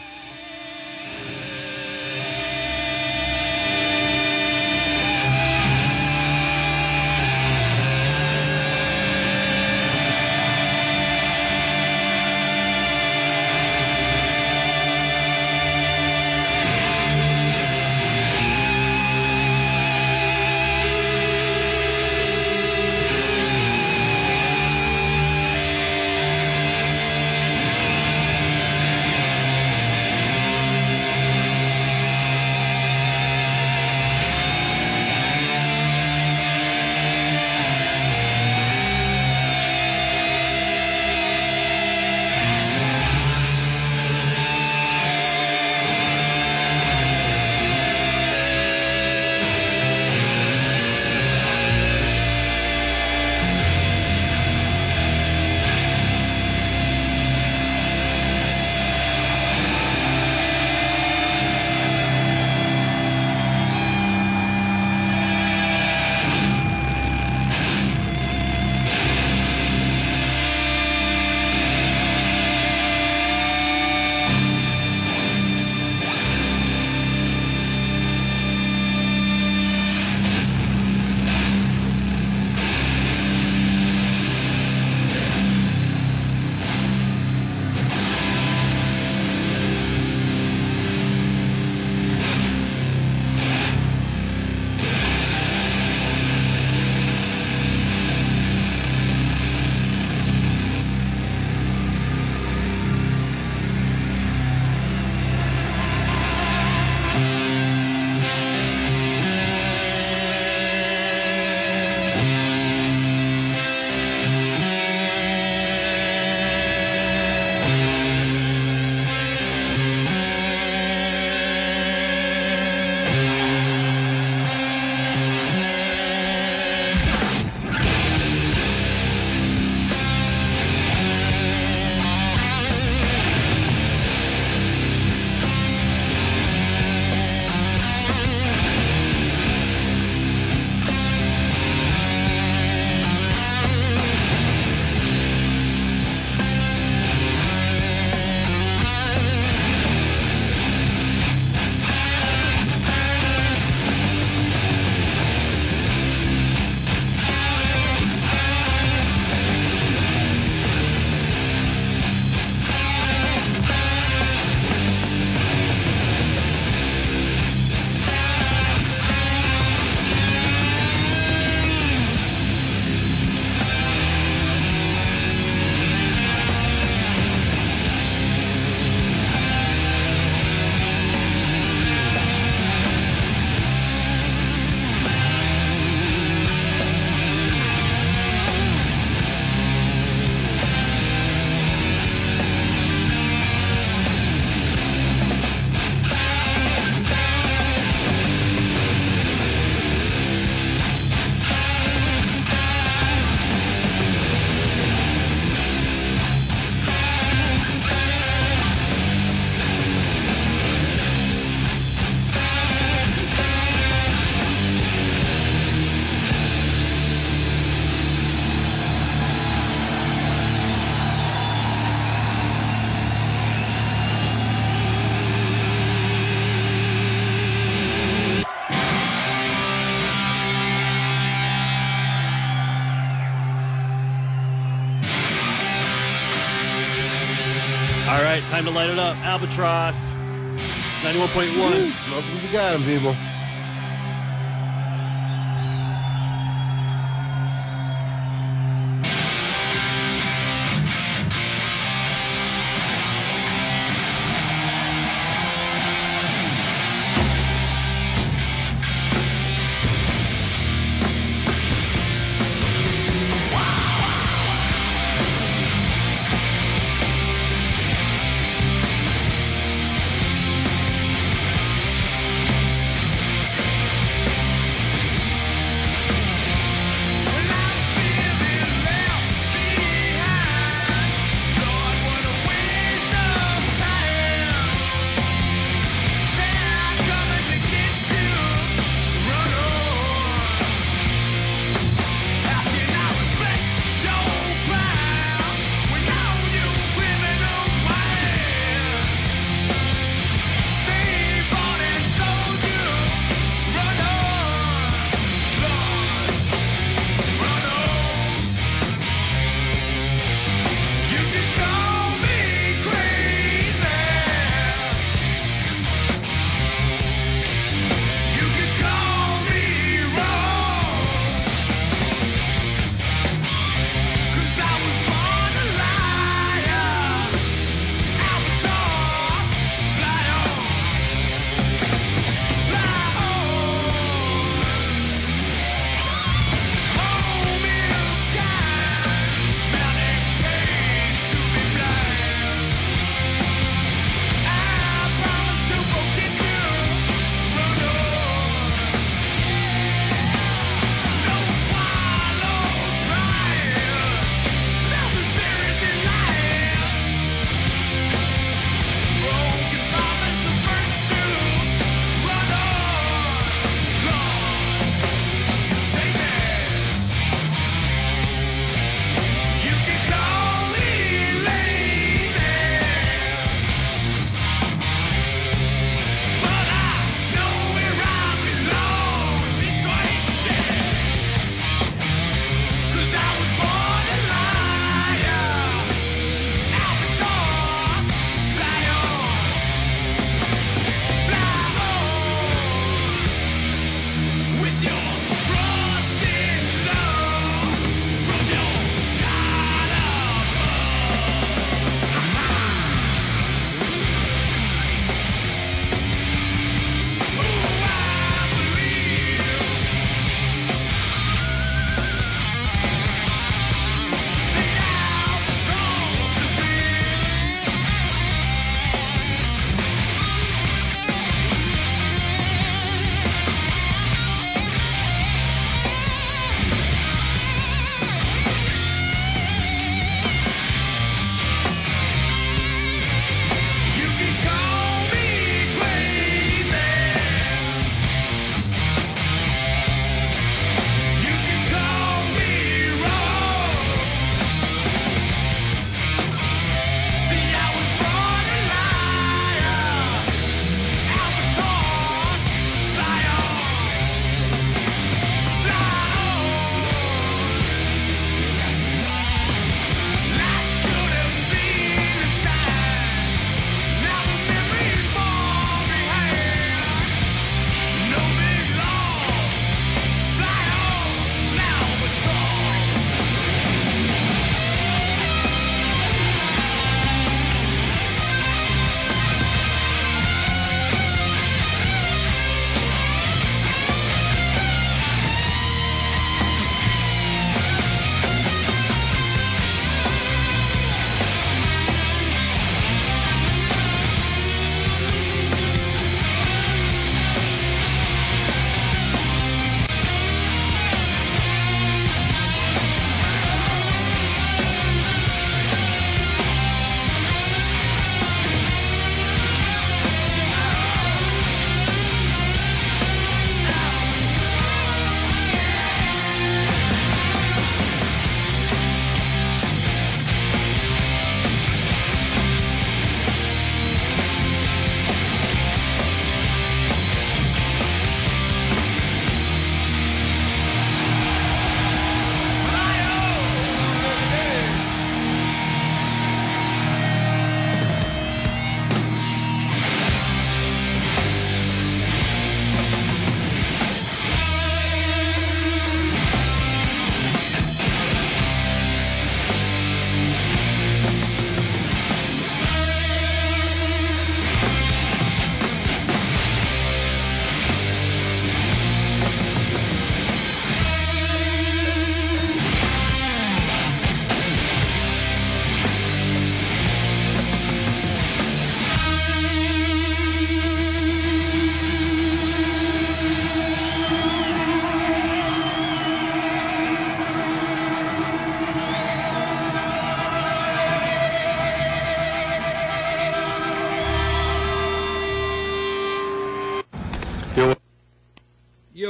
right, time to light it up. Albatross. It's 91.1. Smoke them if you got them, people.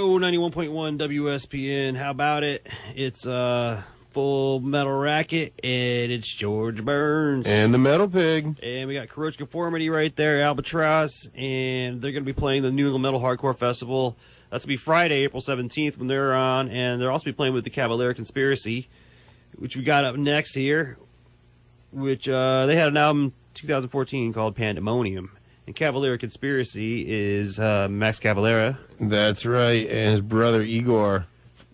Show, 91.1 WSPN. How about it? It's Full Metal Racket, and it's George Burns. And the Metal Pig. And we got Courage Conformity right there, Albatross, and they're going to be playing the New England Metal Hardcore Festival. That's going to be Friday, April 17th when they're on, and they'll also be playing with the Cavalier Conspiracy, which we got up next here, which they had an album 2014 called Pandemonium. And Cavalier Conspiracy is Max Cavalera. That's right, and his brother Igor,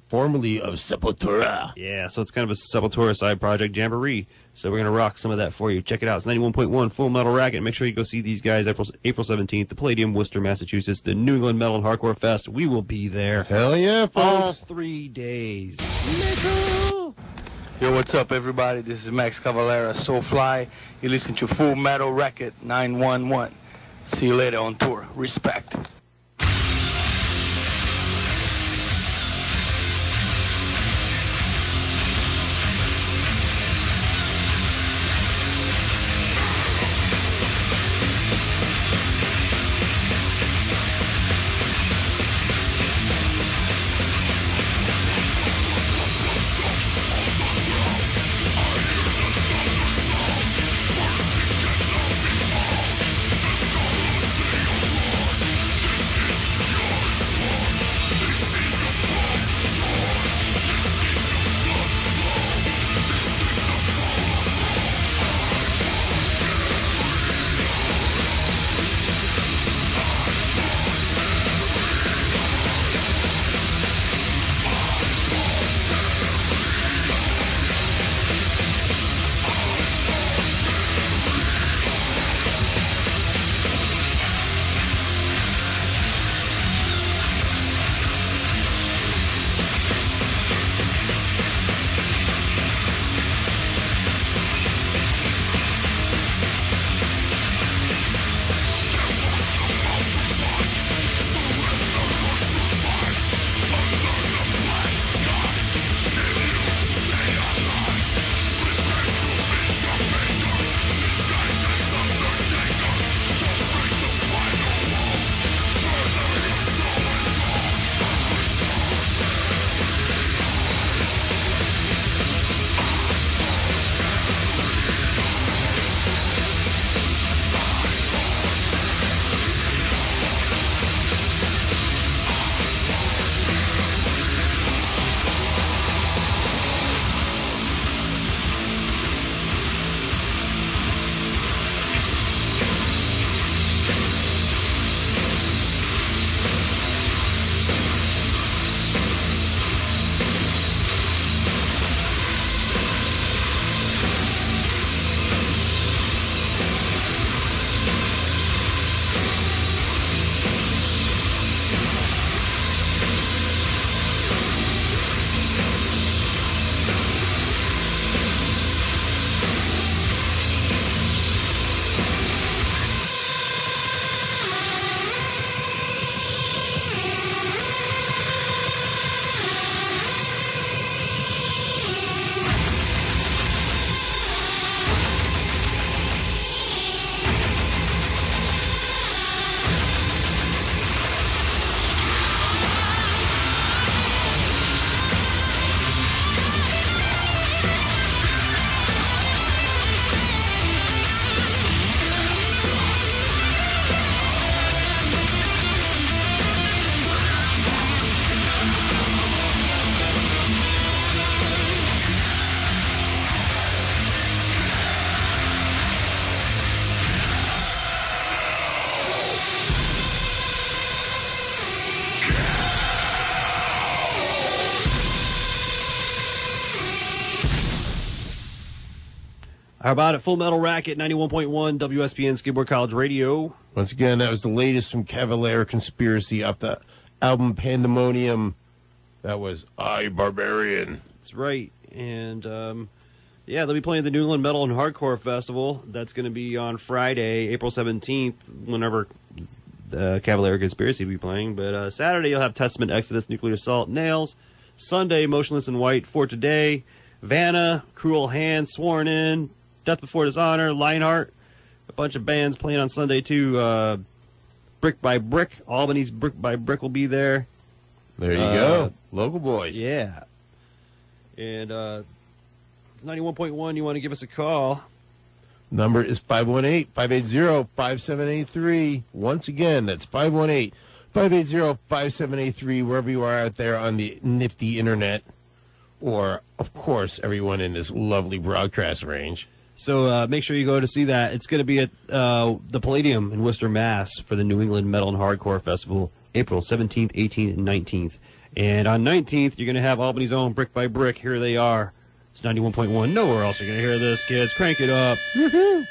formerly of Sepultura. Yeah, so it's kind of a Sepultura side project, Jamboree. So we're going to rock some of that for you. Check it out. It's 91.1 Full Metal Racket. Make sure you go see these guys April 17th, the Palladium, Worcester, Massachusetts, the New England Metal and Hardcore Fest. We will be there. Hell yeah, folks. All 3 days. Nickel. Yo, what's up, everybody? This is Max Cavalera, Soulfly. You listen to Full Metal Racket 911. See you later on tour. Respect. How about it? Full Metal Racket, 91.1 WSPN Skateboard College Radio. Once again, that was the latest from Cavalier Conspiracy off the album Pandemonium. That was I Barbarian. That's right. And, yeah, they'll be playing the New England Metal and Hardcore Festival. That's going to be on Friday, April 17th, whenever the Cavalier Conspiracy will be playing. But Saturday, you'll have Testament, Exodus, Nuclear Assault, Nails. Sunday, Motionless in White, For Today, Vanna, Cruel Hands, Sworn In, Death Before Dishonor, Lionheart. A bunch of bands playing on Sunday, too. Brick by Brick. Albany's Brick by Brick will be there. There you go. Local boys. Yeah. And it's 91.1. You want to give us a call. Number is 518-580-5783. Once again, that's 518-580-5783, wherever you are out there on the nifty internet. Or, of course, everyone in this lovely broadcast range. So make sure you go to see that. It's going to be at the Palladium in Worcester, Mass. for the New England Metal and Hardcore Festival, April 17th, 18th, and 19th. And on 19th, you're going to have Albany's own Brick by Brick. Here they are. It's 91.1. Nowhere else you're going to hear this, kids. Crank it up. Woohoo!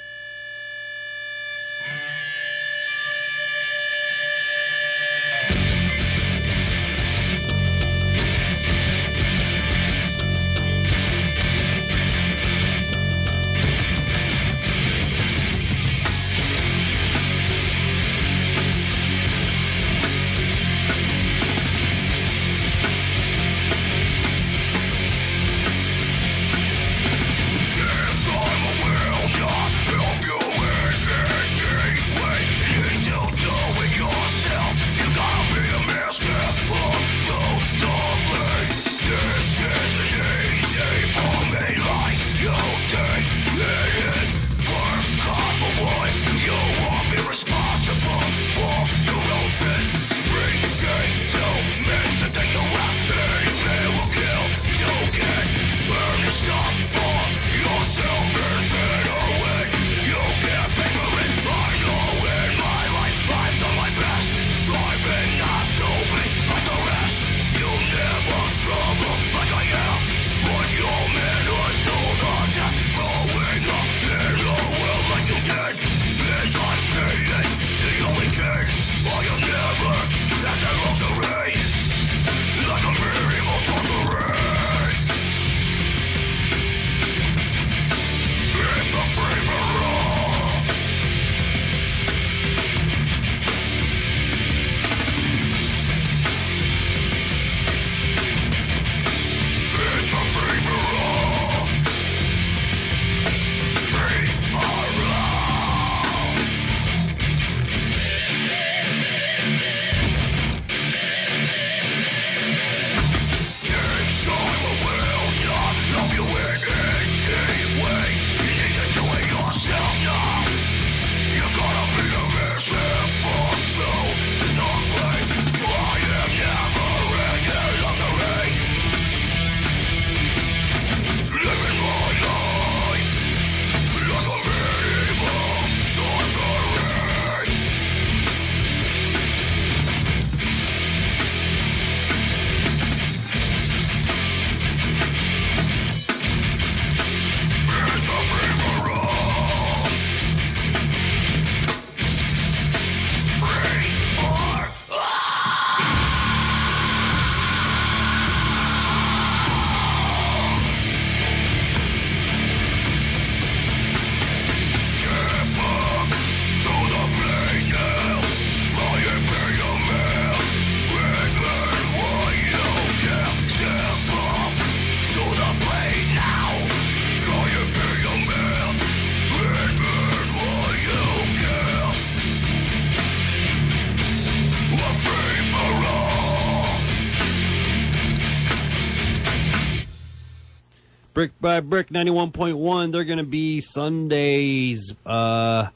Brick by Brick 91.1. They're going to be Sundays, I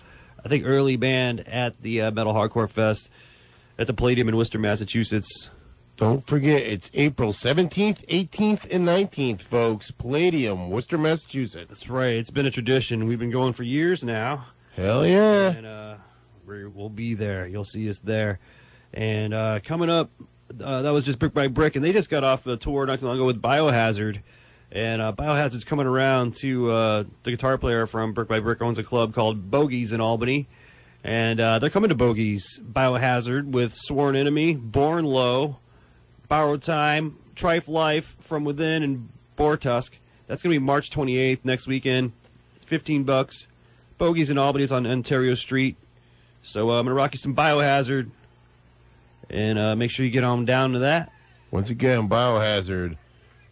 think early band at the Metal Hardcore Fest at the Palladium in Worcester, Massachusetts. Don't forget, it's April 17th, 18th, and 19th, folks. Palladium, Worcester, Massachusetts. That's right. It's been a tradition. We've been going for years now. Hell yeah. And we'll be there. You'll see us there. And coming up, that was just Brick by Brick, and they just got off the tour not too long ago with Biohazard. And Biohazard's coming around to the guitar player from Brick by Brick owns a club called Bogies in Albany. And they're coming to Bogies, Biohazard, with Sworn Enemy, Born Low, Borrowed Time, Trife Life, From Within, and Bortusk. That's going to be March 28th, next weekend. $15. Bogies in Albany is on Ontario Street. So I'm going to rock you some Biohazard. And make sure you get on down to that. Once again, Biohazard.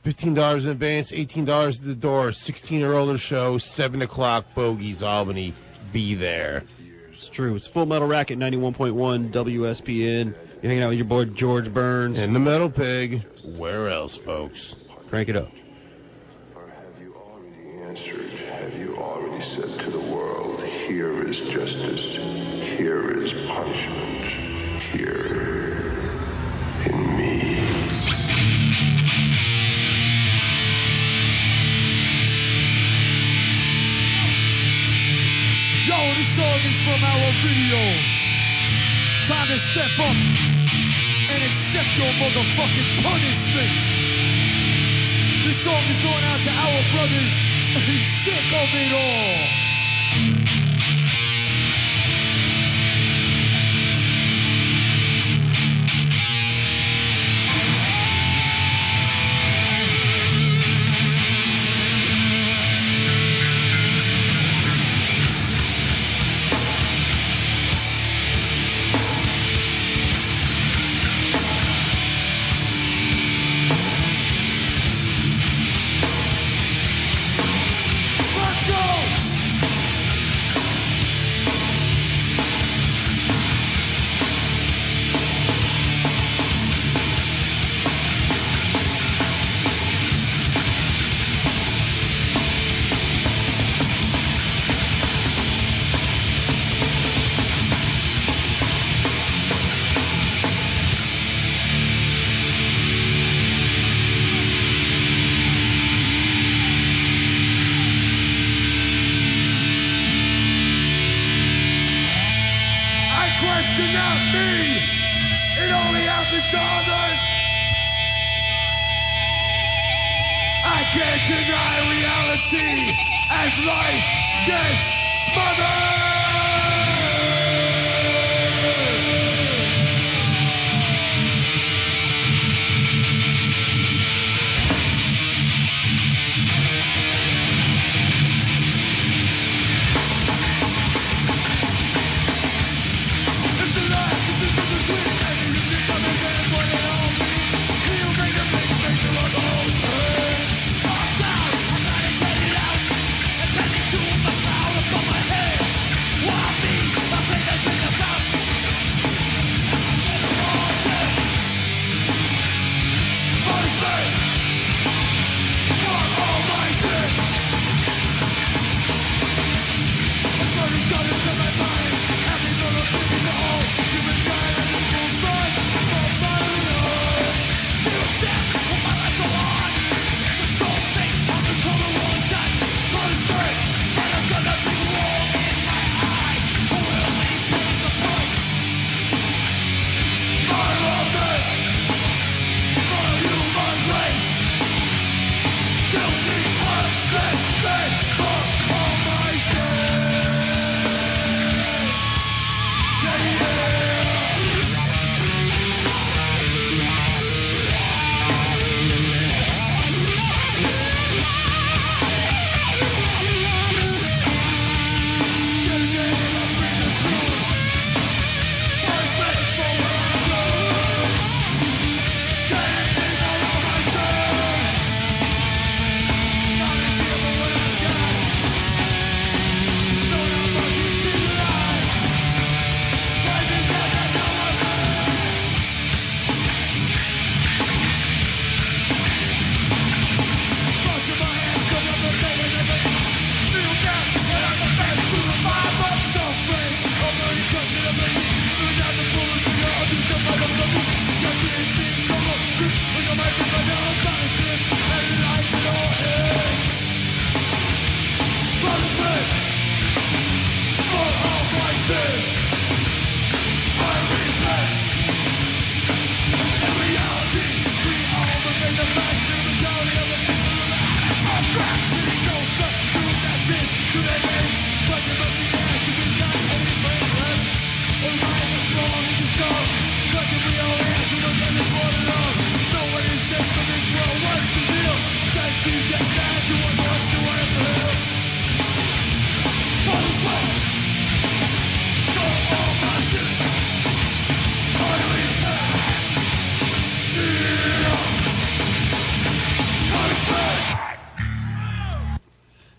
$15 in advance, $18 at the door, 16 or older show, 7 o'clock, Bogies, Albany. Be there. It's true. It's Full Metal Racket 91.1 WSPN. You're hanging out with your boy George Burns. And the Metal Pig. Where else, folks? Crank it up. Or have you already answered? Have you already said to the world, here is justice, here is punishment, here in me? Yo, this song is from our video. Time to step up and accept your motherfucking punishment. This song is going out to our brothers sick of it all. Let's go! I question not me. It only happens to others. I can't deny reality as life gets smothered. It's a lie, it's a between and you think I'm a man, what it all means. You make a big picture of the whole thing. I'm down, I'm trying to get it out. I'm turning to my cloud above my head. Why me? I'm afraid I've been about. Punishment for all my sin. I'm burning down into my mind. Every little thing in the hole. You've been dying and you move on. For my love. Feel death when my life go on. Control things, I'll control the wrong time. Punishment, but I've got nothing wrong in my eyes. Who will leave me the fight? My love it. For human race. Guilty of this thing for all my sins. Yeah, yeah.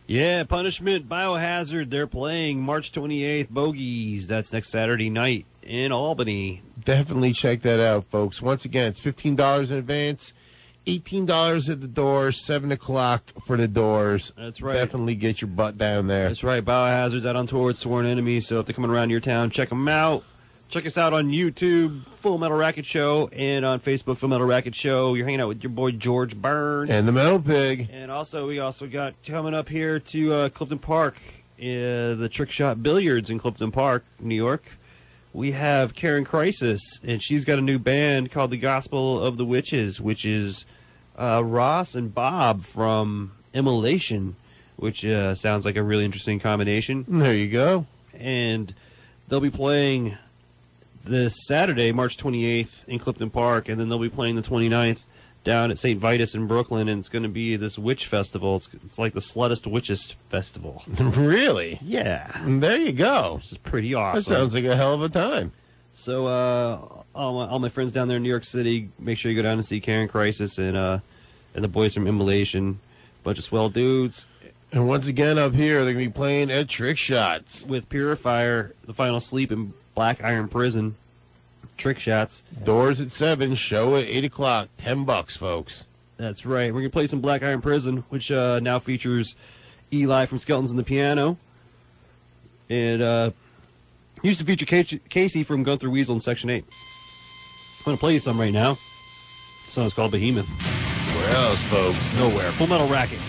Yeah, Punishment, Biohazard. They're playing March 28th, Bogies. That's next Saturday night in Albany. Definitely check that out, folks. Once again, it's $15 in advance, $18 at the door, 7 o'clock for the doors. That's right. Definitely get your butt down there. That's right. Biohazard's out on tour with Sworn Enemies, so if they're coming around your town, check them out. Check us out on YouTube, Full Metal Racket Show, and on Facebook, Full Metal Racket Show. You're hanging out with your boy George Burns. And the Metal Pig. And we also got coming up here to Clifton Park, the Trick Shot Billiards in Clifton Park, New York. We have Karen Crisis, and she's got a new band called The Gospel of the Witches, which is Ross and Bob from Immolation, which sounds like a really interesting combination. There you go. And they'll be playing this Saturday, March 28th in Clifton Park, and then they'll be playing the 29th down at St. Vitus in Brooklyn, and it's going to be this witch festival. It's like the Sluttest Witchest Festival. Really? Yeah. There you go. Which is pretty awesome. That sounds like a hell of a time. So all my friends down there in New York City, make sure you go down and see Karen Crisis and the boys from Immolation. Bunch of swell dudes. And once again, up here, they're going to be playing at Trick Shots. With Purifier, The Final Sleep, and Black Iron Prison. Trick Shots. Doors at 7, show at 8 o'clock. $10, folks. That's right. We're going to play some Black Iron Prison, which now features Eli from Skeletons and the Piano. And used to feature Casey from Gunther Weasel in Section 8. I'm going to play you some right now. The song is called Behemoth. Where else, folks? Nowhere. Full Metal Racket.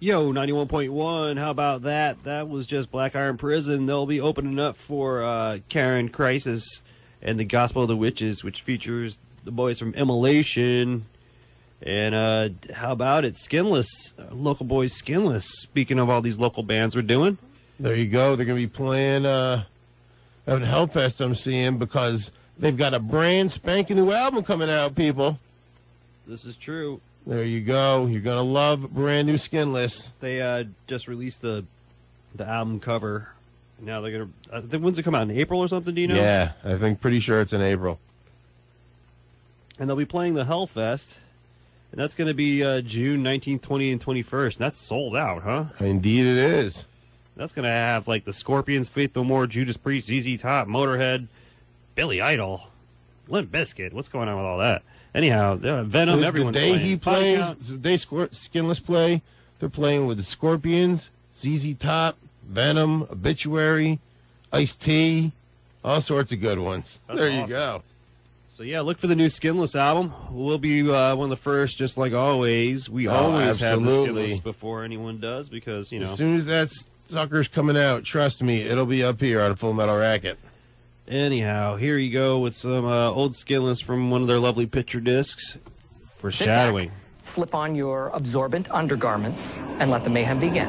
Yo, 91.1, how about that? That was just Black Iron Prison. They'll be opening up for Karen Crisis and the Gospel of the Witches, which features the boys from Immolation. And how about it? Skinless, Local Boys Skinless. Speaking of all these local bands we're doing. There you go. They're going to be playing at Hellfest, I'm seeing, because they've got a brand spanking new album coming out, people. This is true. There you go. You're going to love brand new Skinless. They just released the album cover. Now they're going to... I think when's it come out? In April or something, do you know? Yeah, I think pretty sure it's in April. And they'll be playing the Hellfest. And that's going to be June 19th, 20th, and 21st. And that's sold out, huh? Indeed it is. That's going to have, like, the Scorpions, Faith No More, Judas Priest, ZZ Top, Motorhead, Billy Idol, Limp Bizkit. What's going on with all that? Anyhow, Venom, everyone's the day playing. he plays, the day Skinless play, they're playing with the Scorpions, ZZ Top, Venom, Obituary, Ice-T, all sorts of good ones. That's there awesome. you go. So, yeah, look for the new Skinless album. We'll be one of the first, just like always. We always have the absolutely. Skinless before anyone does because, you know. As soon as that sucker's coming out, trust me, it'll be up here on Full Metal Racket. Anyhow, here you go with some old Skinless from one of their lovely picture discs for Shadowing. Slip on your absorbent undergarments and let the mayhem begin.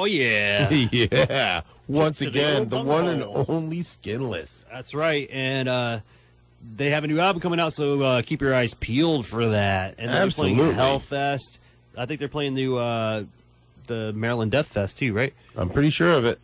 yeah. Yeah. Once To the again, old the one and bunghole. only Skinless. That's right. And they have a new album coming out, so keep your eyes peeled for that. And they're playing Absolutely. Hellfest. I think they're playing the Maryland Death Fest, too, right? I'm pretty sure of it.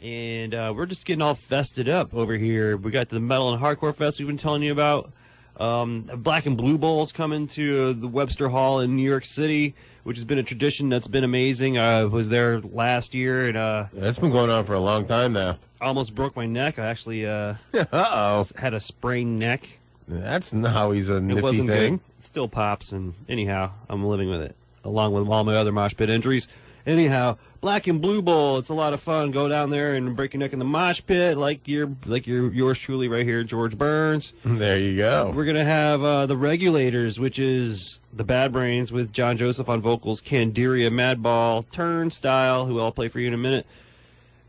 And we're just getting all fested up over here. We got the Metal and Hardcore Fest we've been telling you about. Black and Blue Bowl's coming to the Webster Hall in New York City, which has been a tradition that's been amazing. I was there last year and That's been going on for a long time now. almost broke my neck. I actually Uh-oh. had a sprained neck. That's not always a It nifty wasn't thing. good. It still pops, and anyhow, I'm living with it, along with all my other mosh pit injuries. Anyhow, Black and Blue Bowl, it's a lot of fun. Go down there and break your neck in the mosh pit, like yours truly right here, George Burns. There you go. We're gonna have the Regulators, which is the Bad Brains with John Joseph on vocals, Candiria, Madball, Turnstile, who I'll play for you in a minute.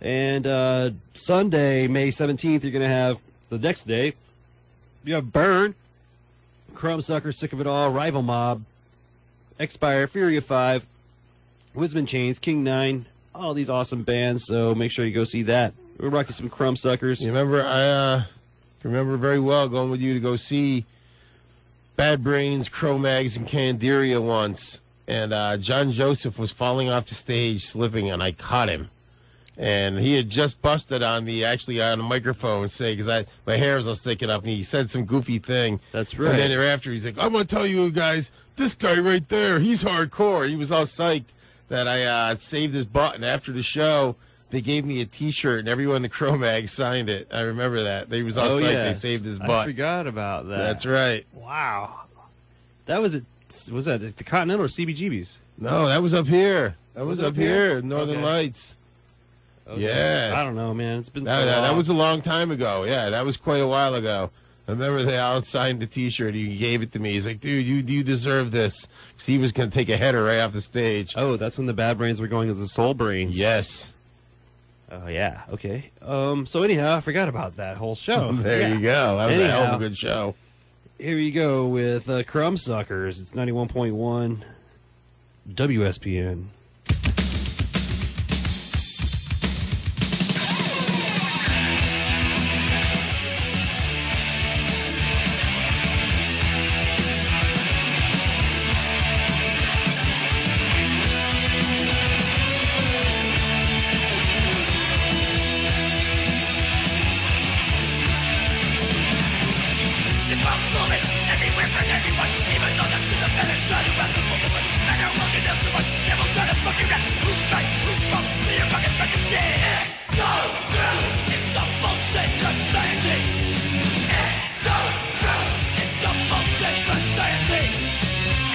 And Sunday, May 17th, you're gonna have the next day. You have Burn, Crumbsucker, Sick of It All, Rival Mob, Expire, Fury of 5, Wisdom Chains, King 9, all these awesome bands, so make sure you go see that. We're rocking some Crumbsuckers. You remember, I can remember very well going with you to go see Bad Brains, Cro-Mags, and Candiria once. And John Joseph was falling off the stage, slipping, and I caught him. And he had just busted on me, actually, on a microphone, because my hair was all sticking up, and he said some goofy thing. That's right. And then thereafter, he's like, I'm going to tell you guys, this guy right there, he's hardcore. He was all psyched that I saved his butt, and after the show, they gave me a T-shirt, and everyone in the Cro-Mag signed it. I remember that. They was all psyched they yes. saved his I butt. forgot about that. That's right. Wow. That was that at the Continental or CBGB's? No, that was up here. That was it up up here? here, Northern Okay. Lights. Okay. Yeah. I don't know, man. It's been so That long. was a long time ago. Yeah, that was quite a while ago. I remember they all signed the T-shirt. He gave it to me. He's like, dude, you deserve this. Because he was going to take a header right off the stage. Oh, that's when the Bad Brains were going as the Soul Brains. Yes. Oh, yeah. Okay. So anyhow, I forgot about that whole show. There Yeah. you go. That was a hell of Anyhow. a good show. Here we go with Crumbsuckers. It's 91.1 WSPN. The clouds moving everywhere from everyone, even though that's in the better try to wrestle both of them. And they're looking at someone, devil trying to fucking rap. Who's right, who's wrong, they're fucking fucking dead. It's so true, it's a bullshit society. It's so true, it's a bullshit society.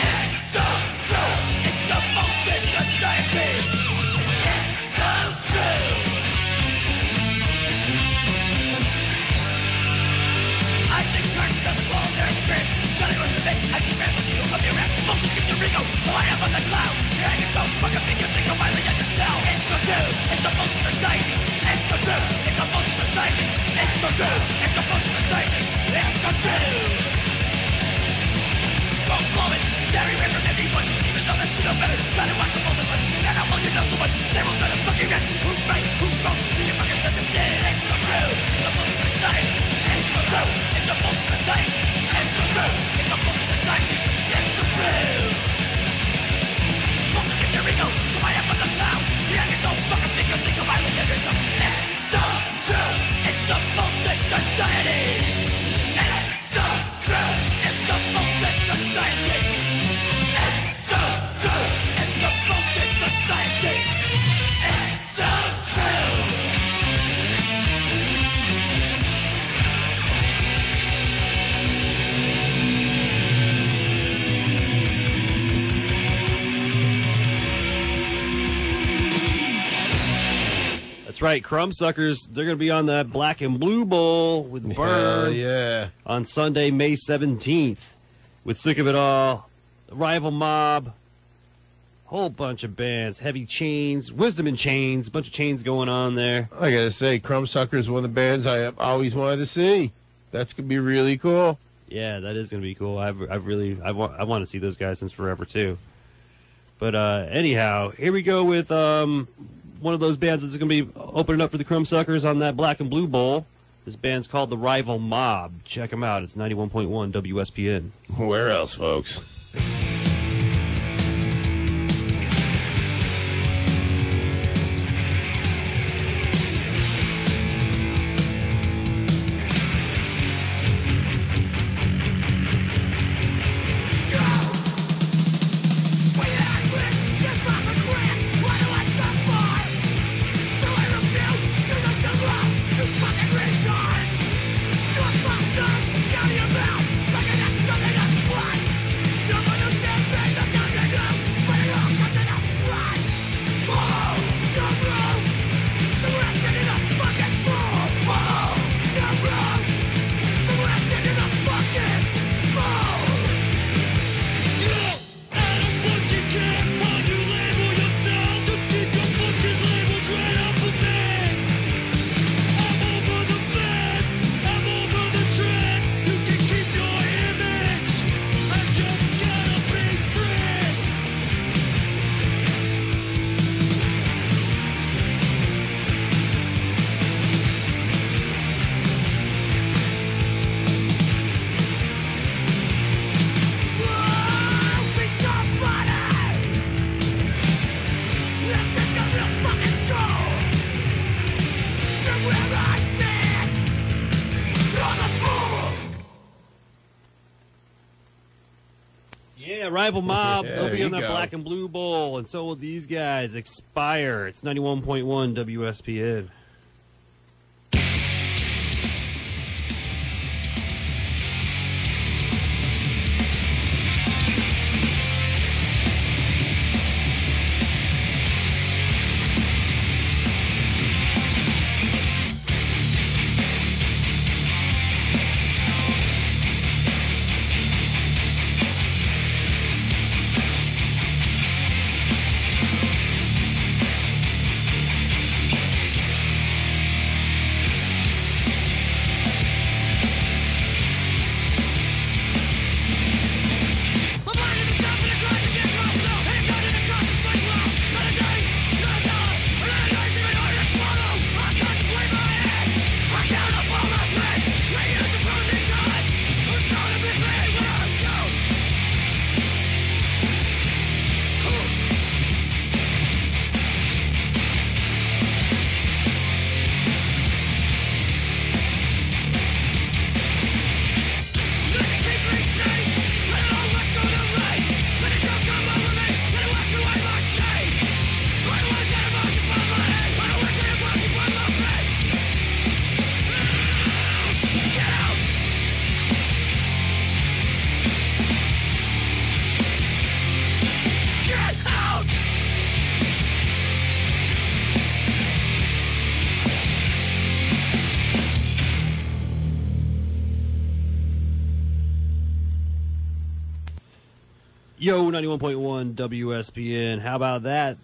It's so true, it's a bullshit society. It's so true. I think curses of all their experience. Johnny was the bait, I see fans with you of your rap. Bullshit keeps your ego, fly up on the clouds. You're hanging so fucking big, you think you're finally at your shell. It's so true, it's a bullshit society. It's so true, it's a bullshit society. It's so true, it's a bullshit society. It's so true. Smoke blowing, staring away from everyone. Even though that shit know better, try to watch the both of us. And how long you know someone, they will try to fucking get. Who's right, who's wrong, do you fucking listen to? It's so true, it's a bullshit society. It's so true, it's a bullshit society. It's so true, it's a bullshit society. It's so true. Bullshit keeps your ego, so I am on the clouds. You're hanging so fucking big, you think you're finally at yourself. It's so true, it's a bullshit society. It's so true, it's a bullshit society. It's so true, it's a bullshit society. It's so true. That's right, Crumbsuckers. They're going to be on that Black and Blue Bowl with Hell Burn yeah. on Sunday, May 17th with Sick of It All, Rival Mob, whole bunch of bands, Heavy Chains, Wisdom and Chains, a bunch of chains going on there. I got to say, Crumbsucker is one of the bands I have always wanted to see. That's going to be really cool. Yeah, that is going to be cool. I want to see those guys since forever too. But anyhow, here we go with one of those bands that's going to be opening up for the Crumbsuckers on that Black and Blue Bowl. This band's called the Rival Mob. Check them out. It's 91.1 WSPN. Where else, folks? Rival Mob, Yeah, they'll be there in the you go. Black and Blue Bowl, and so will these guys. Expire. It's 91.1 WSPN. Yo, 91.1 WSPN. How about that?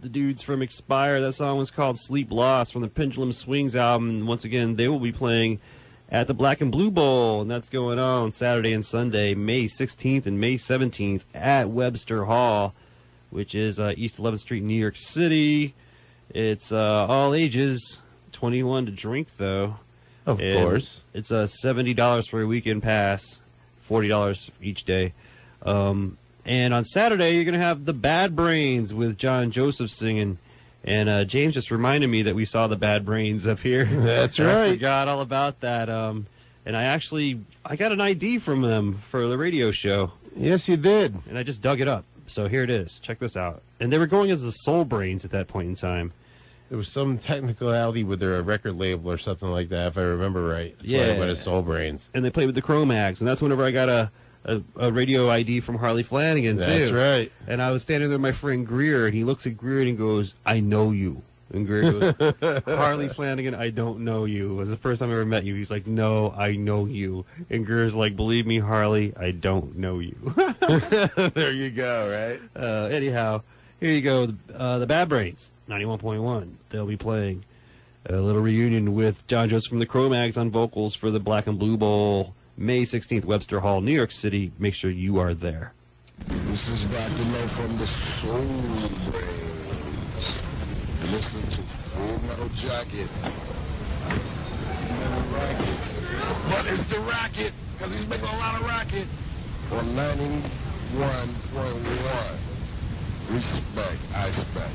The dudes from Expire. That song was called Sleep Lost from the Pendulum Swings album. And once again, they will be playing at the Black and Blue Bowl, and that's going on Saturday and Sunday, May 16th and May 17th at Webster Hall, which is East 11th Street, New York City. It's all ages, 21 to drink, though. Of course. It's $70 for a weekend pass, $40 each day. And on Saturday, you're going to have the Bad Brains with John Joseph singing. And James just reminded me that we saw the Bad Brains up here. That's I right. forgot all about that. And I got an ID from them for the radio show. Yes, you did. And I just dug it up. So here it is. Check this out. And they were going as the Soul Brains at that point in time. There was some technicality with their record label or something like that, if I remember right. That's why they went as Soul Brains. And they played with the Cro-Mags. And that's whenever I got a radio ID from Harley Flanagan, too. That's right. And I was standing there with my friend Greer, and he looks at Greer and he goes, I know you. And Greer goes, Harley Flanagan, I don't know you. It was the first time I ever met you. He's like, no, I know you. And Greer's like, believe me, Harley, I don't know you. There you go, right? Anyhow, here you go. The Bad Brains, 91.1. They'll be playing a little reunion with John Joseph from the Cro-Mags on vocals for the Black and Blue Bowl, May 16th, Webster Hall, New York City. Make sure you are there. This is Dr. Low from the Soul Brains. You're listening to Full Metal Jacket. But it's the Racket, because he's making a lot of racket. On 91.1. Respect, I expect.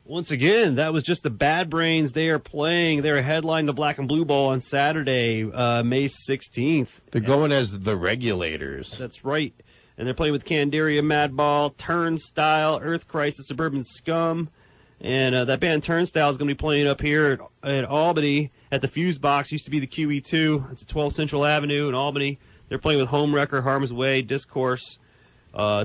Once again, that was just the Bad Brains. They are playing. They're headlining the Black and Blue Ball on Saturday, May 16th. They're going as the Regulators. That's right. And they're playing with Candaria, Madball, Turnstile, Earth Crisis, Suburban Scum. And that band Turnstile is going to be playing up here at Albany at the Fuse Box. Used to be the QE2. It's at 12 Central Avenue in Albany. They're playing with Homewrecker, Harm's Way, Discourse.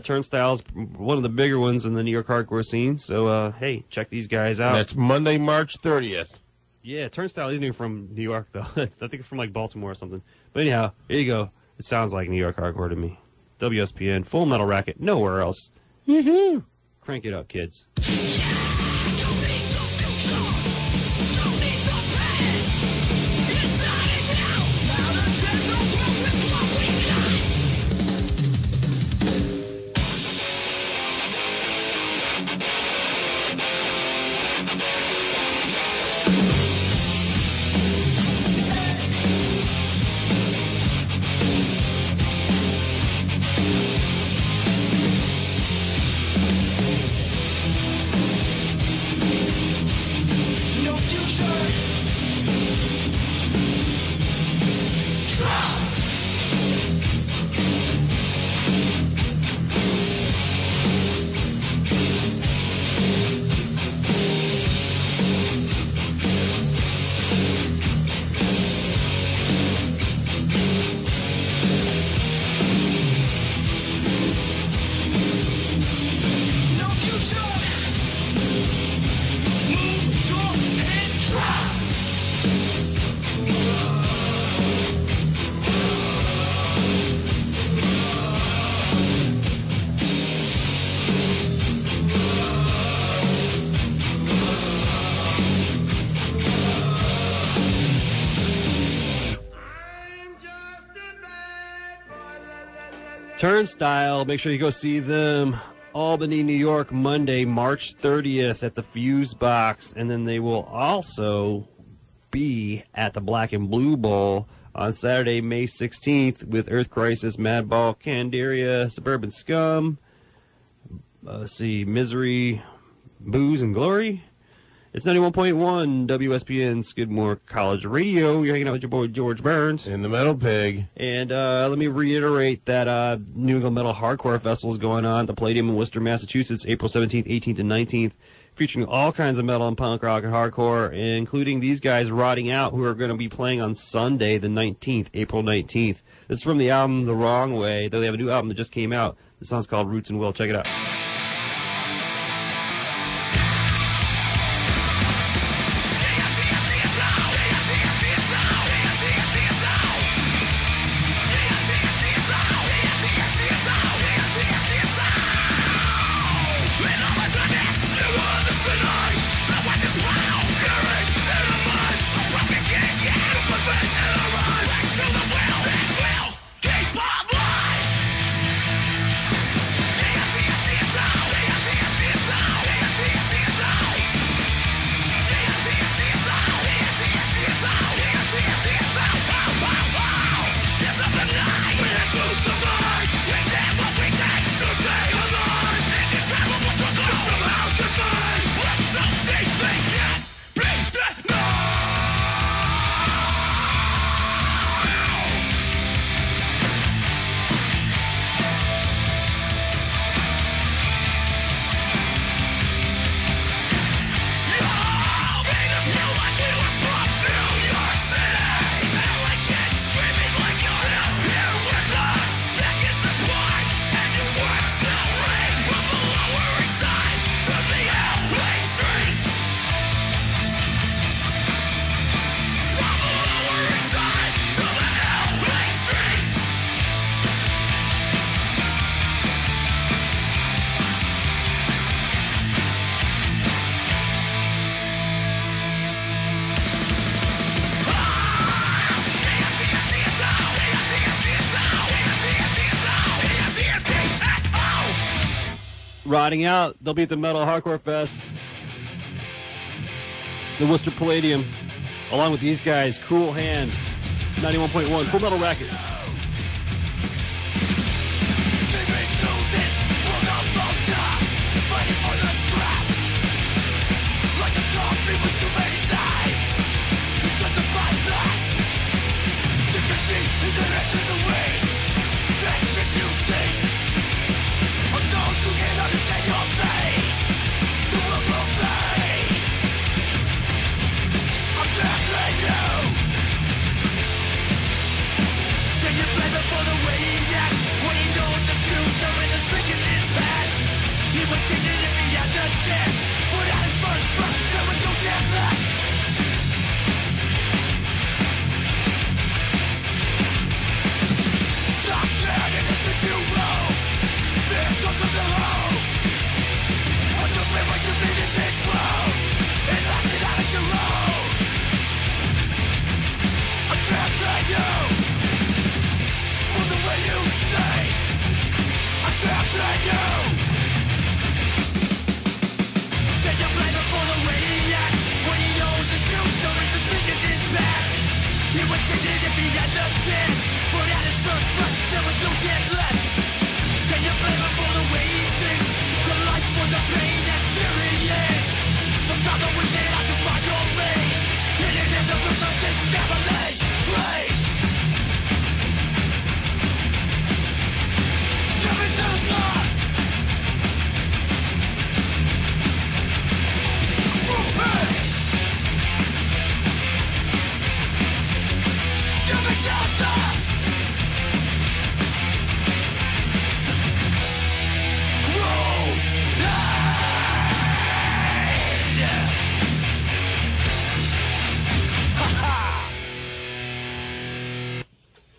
Turnstile's one of the bigger ones in the New York hardcore scene. So, hey, check these guys out. And that's Monday, March 30th. Yeah, Turnstile isn't even from New York, though. I think it's from, like, Baltimore or something. But anyhow, here you go. It sounds like New York hardcore to me. WSPN, Full Metal Racket, nowhere else. Woohoo! Crank it up, kids. Turnstile, make sure you go see them. Albany, New York, Monday, March 30th at the Fuse Box. And then they will also be at the Black and Blue Bowl on Saturday, May 16th with Earth Crisis, Madball, Candiria, Suburban Scum. Let's see, Misery, Booze, and Glory. It's 91.1 WSPN Skidmore College Radio. You're hanging out with your boy George Burns. And the Metal Pig. And let me reiterate that New England Metal Hardcore Festival is going on at the Palladium in Worcester, Massachusetts, April 17th, 18th, and 19th, featuring all kinds of metal and punk rock and hardcore, including these guys Rotting Out, who are going to be playing on Sunday, the 19th, April 19th. This is from the album The Wrong Way, though they have a new album that just came out. The song's called Roots and Will. Check it out. Rotting Out, they'll be at the Metal Hardcore Fest, the Worcester Palladium, along with these guys, Cruel Hand. It's 91.1, Full Metal Racket.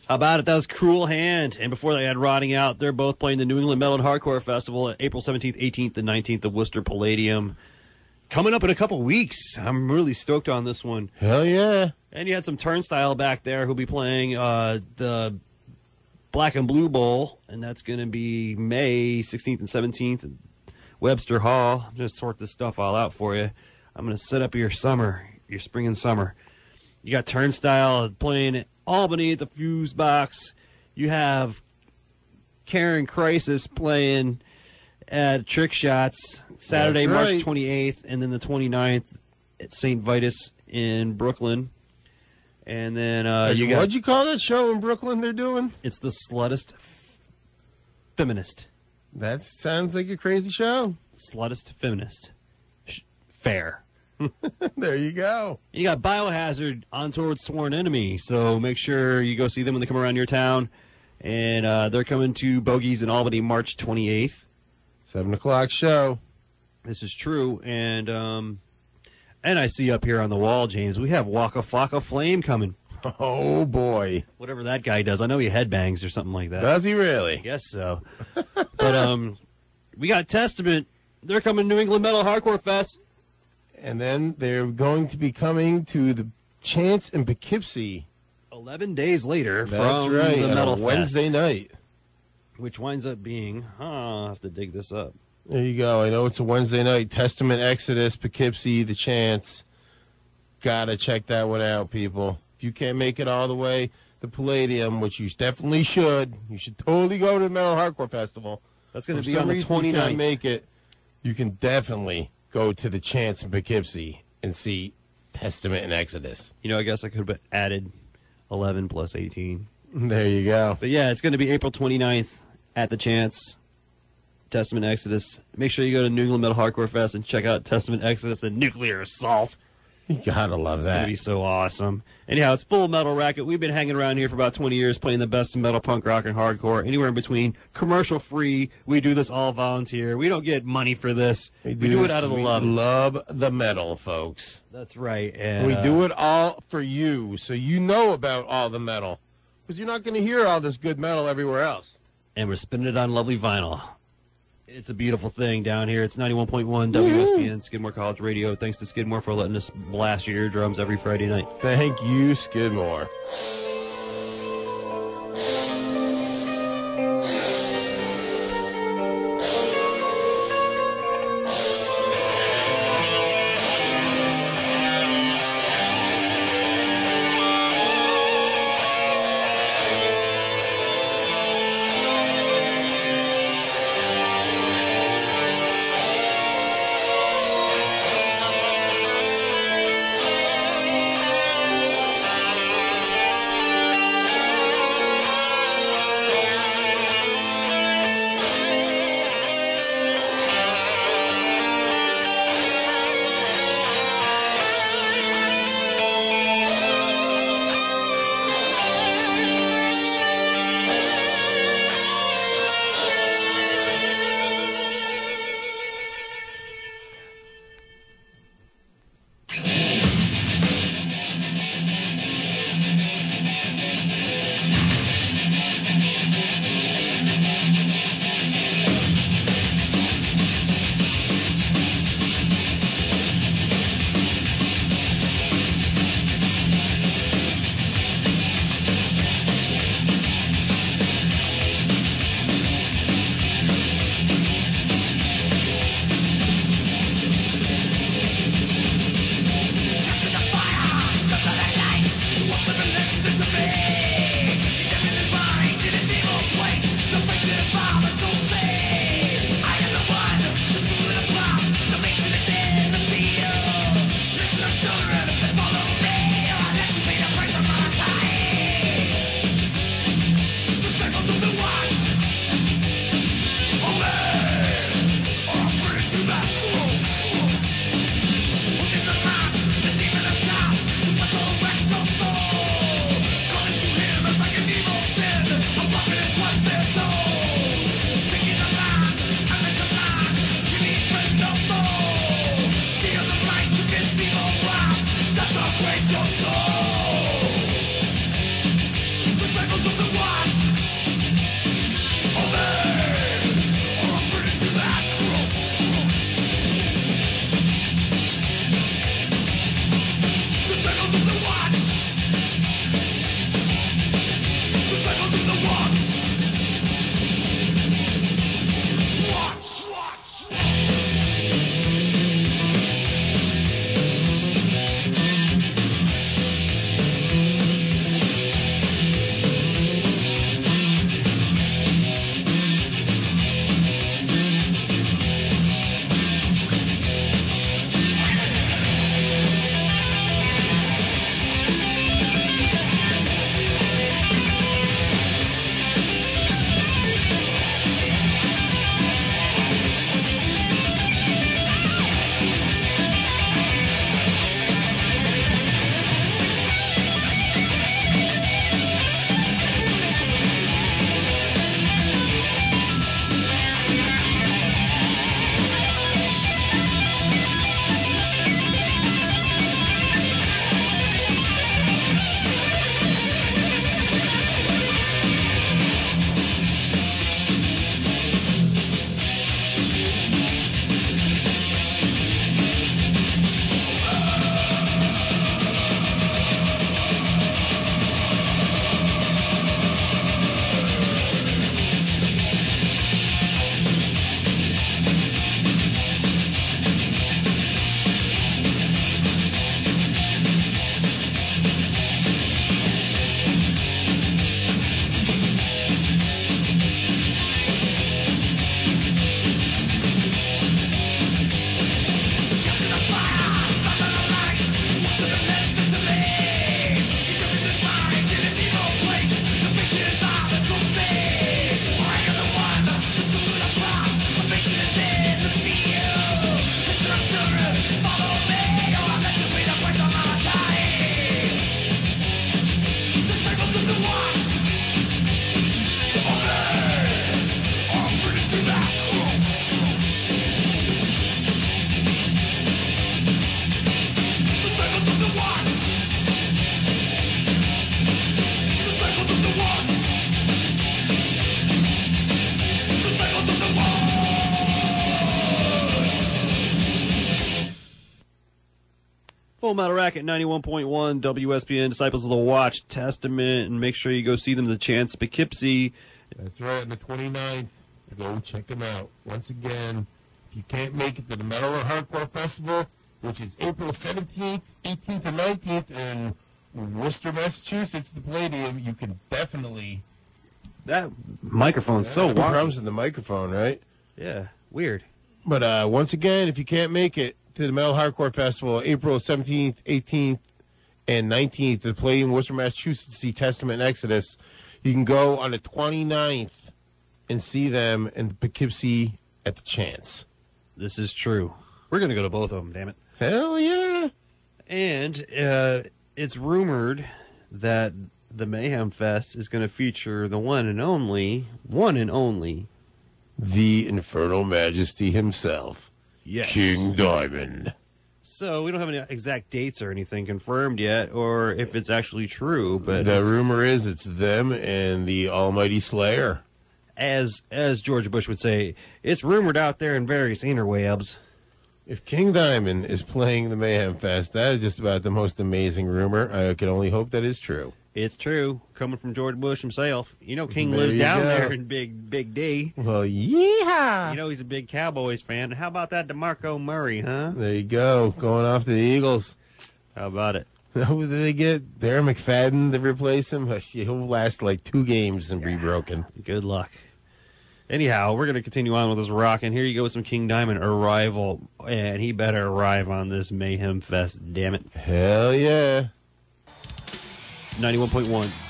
How about it? That was Cruel Hand. And before they had Rotting Out, they're both playing the New England Metal and Hardcore Festival at April 17th, 18th, and 19th at Worcester Palladium. Coming up in a couple weeks. I'm really stoked on this one. Hell yeah. And you had some Turnstile back there who'll be playing the Black and Blue Bowl, and that's going to be May 16th and 17th at Webster Hall. I'm going to sort this stuff all out for you. I'm going to set up your summer, your spring and summer. You got Turnstile playing at Albany at the Fuse Box. You have Karen Crisis playing at Trick Shots Saturday, That's right. March 28th, and then the 29th at St. Vitus in Brooklyn. And then you got... What'd you call that show in Brooklyn they're doing? It's the Sluttest Feminist. That sounds like a crazy show. Sluttest Feminist. Fair. There you go. You got Biohazard on tour with Sworn Enemy, so make sure you go see them when they come around your town. And they're coming to Bogies in Albany March 28th. 7 o'clock show. This is true. And I see up here on the wall, James, we have Waka Flocka Flame coming. Oh, boy. Whatever that guy does. I know he headbangs or something like that. Does he really? I guess so. But we got Testament. They're coming to New England Metal Hardcore Fest. And then they're going to be coming to the Chance in Poughkeepsie. 11 days later That's from right, the on Metal a Wednesday Fest, night. which winds up being, I'll have to dig this up. There you go. I know it's a Wednesday night. Testament, Exodus, Poughkeepsie, the Chance. Gotta check that one out, people. If you can't make it all the way, the Palladium, which you definitely should. You should totally go to the Metal Hardcore Festival. That's going For to be on some the reason you can't 29th. make it. You can definitely go to the Chance in Poughkeepsie and see Testament and Exodus. You know, I guess I could have added 11 plus 18. There you go. But yeah, it's going to be April 29th at the Chance. Testament Exodus. Make sure you go to New England Metal Hardcore Fest and check out Testament Exodus and Nuclear Assault. You gotta love It's that. going to be so awesome. Anyhow, it's Full Metal Racket. We've been hanging around here for about 20 years playing the best of metal, punk, rock, and hardcore. Anywhere in between. Commercial free. We do this all volunteer. We don't get money for this. We do it out of the love. We love the metal, folks. That's right. And We do it all for you, so you know about all the metal. Because you're not going to hear all this good metal everywhere else. And we're spinning it on lovely vinyl. It's a beautiful thing down here. It's 91.1 WSPN, Skidmore College Radio. Thanks to Skidmore for letting us blast your eardrums every Friday night. Thank you, Skidmore. Full Metal Racket 91.1 WSPN, Disciples of the Watch, Testament, and make sure you go see them at the Chance Poughkeepsie. That's right, on the 29th. Go check them out. Once again, if you can't make it to the Metal or Hardcore Festival, which is April 17th, 18th, and 19th in Worcester, Massachusetts, the Palladium, you can definitely... That microphone's so warm. Problems with the microphone, right? Yeah, weird. But once again, if you can't make it to the Metal Hardcore Festival, April 17th, 18th, and 19th, at the Palladium, Worcester, Massachusetts, see Testament and Exodus, you can go on the 29th and see them in Poughkeepsie at the Chance. This is true. We're going to go to both of them, damn it. Hell yeah. And it's rumored that the Mayhem Fest is going to feature the one and only, the Infernal Majesty himself. yes, King Diamond. So we don't have any exact dates or anything confirmed yet, or if it's actually true. But The rumor is it's them and the Almighty Slayer. as George Bush would say, it's rumored out there in various interwebs. If King Diamond is playing the Mayhem Fest, that is just about the most amazing rumor. I can only hope that is true. It's true, coming from George Bush himself. You know, King There lives you down go. there in Big D. Well, yeehaw! You know, he's a big Cowboys fan. How about that DeMarco Murray, huh? There you go, going off to the Eagles. How about it? Who did they get? Darren McFadden to replace him? He'll last like 2 games and be broken. Good luck. Anyhow, we're going to continue on with this rock, and here you go with some King Diamond Arrival, and he better arrive on this Mayhem Fest, damn it. Hell yeah. 91.1.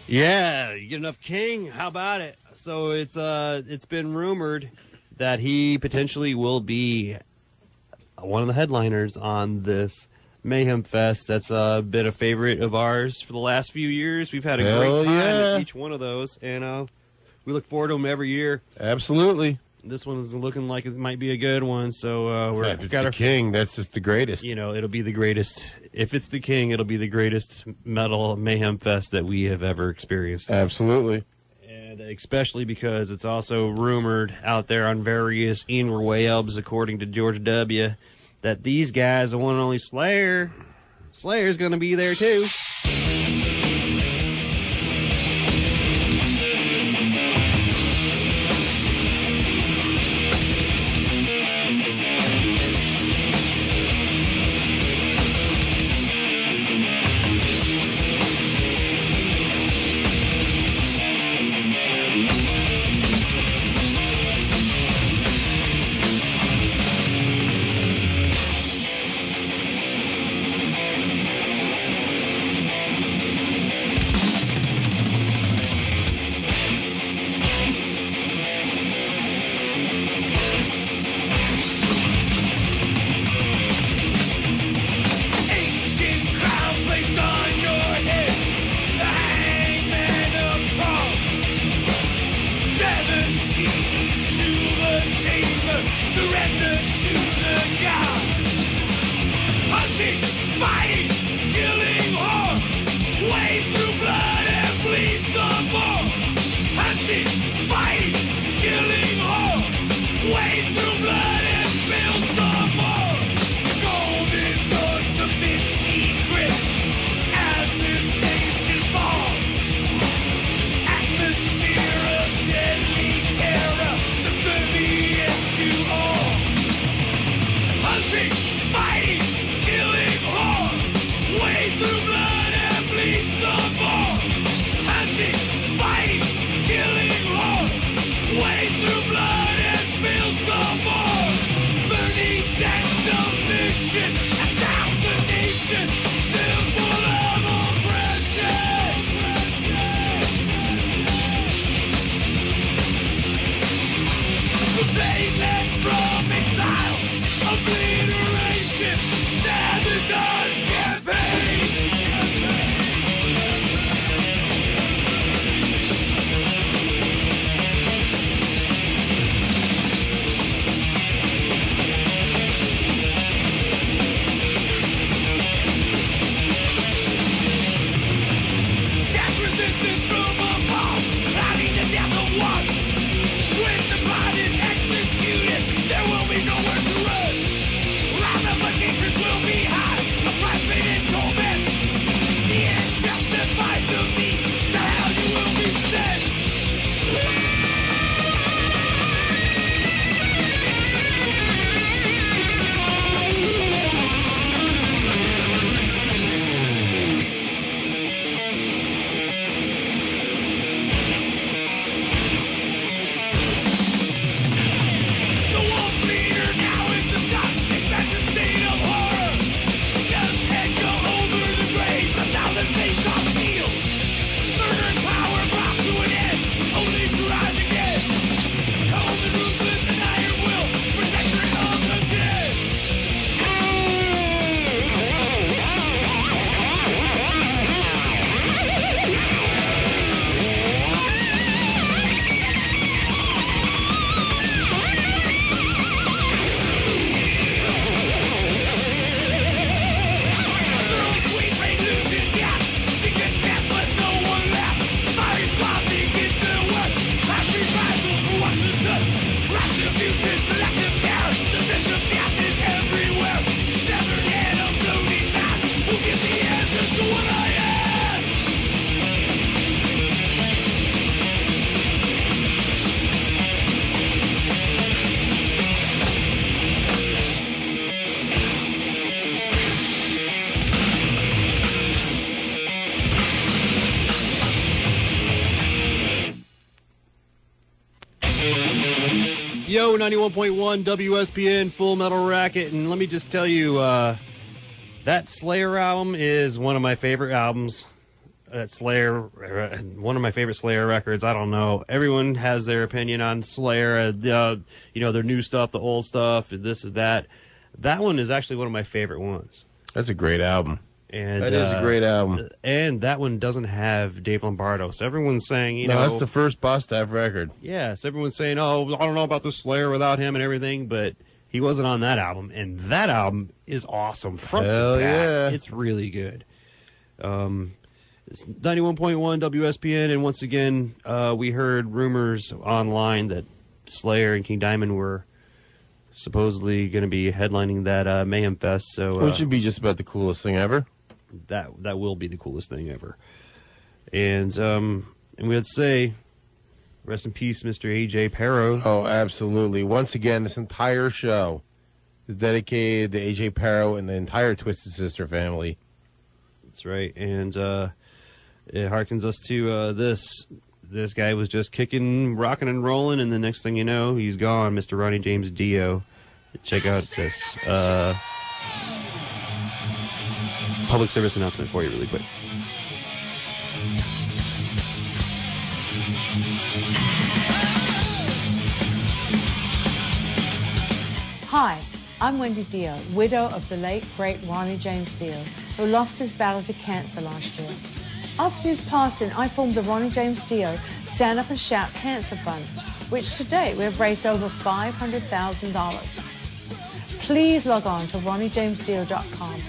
Yeah, you get enough King. How about it? So it's been rumored that he potentially will be one of the headliners on this Mayhem Fest. That's been a favorite of ours for the last few years. We've had a great time at each one of those, and we look forward to them every year. Absolutely. This one's looking like it might be a good one, so we're if it's the King, that's just the greatest. You know, it'll be the greatest. If it's the King, it'll be the greatest metal Mayhem Fest that we have ever experienced. Absolutely. And especially because it's also rumored out there on various interwebs, according to George W., that these guys, the one and only Slayer's going to be there too. Yo, 91.1 WSPN, Full Metal Racket, and let me just tell you, that Slayer album is one of my favorite albums that Slayer, one of my favorite Slayer records. I don't know. Everyone has their opinion on Slayer. You know, their new stuff, the old stuff, this or that. That one is actually one of my favorite ones. That's a great album. And that is a great album. And that one doesn't have Dave Lombardo. So everyone's saying, you know, that's the first Bust-Ave record. Yeah, so everyone's saying, oh, I don't know about the Slayer without him and everything, but he wasn't on that album. And that album is awesome. Front to back. Yeah. It's really good. It's 91.1 WSPN, and once again, we heard rumors online that Slayer and King Diamond were supposedly going to be headlining that Mayhem Fest. So, which would be just about the coolest thing ever. That will be the coolest thing ever. And we'd say, rest in peace, Mr. AJ Pero. Oh, absolutely. Once again, this entire show is dedicated to AJ Pero and the entire Twisted Sister family. That's right. And it harkens us to this. This guy was just kicking, rocking, and rolling, and the next thing you know, he's gone, Mr. Ronnie James Dio. Check out this public service announcement for you really quick. Hi, I'm Wendy Dio, widow of the late, great Ronnie James Dio, who lost his battle to cancer last year. After his passing, I formed the Ronnie James Dio Stand Up and Shout Cancer Fund, which to date we have raised over $500,000. Please log on to ronniejamesdio.com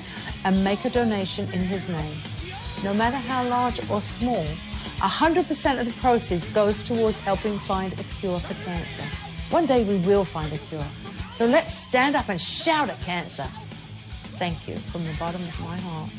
and make a donation in his name. No matter how large or small, 100% of the proceeds goes towards helping find a cure for cancer. One day we will find a cure. So let's stand up and shout at cancer. Thank you from the bottom of my heart.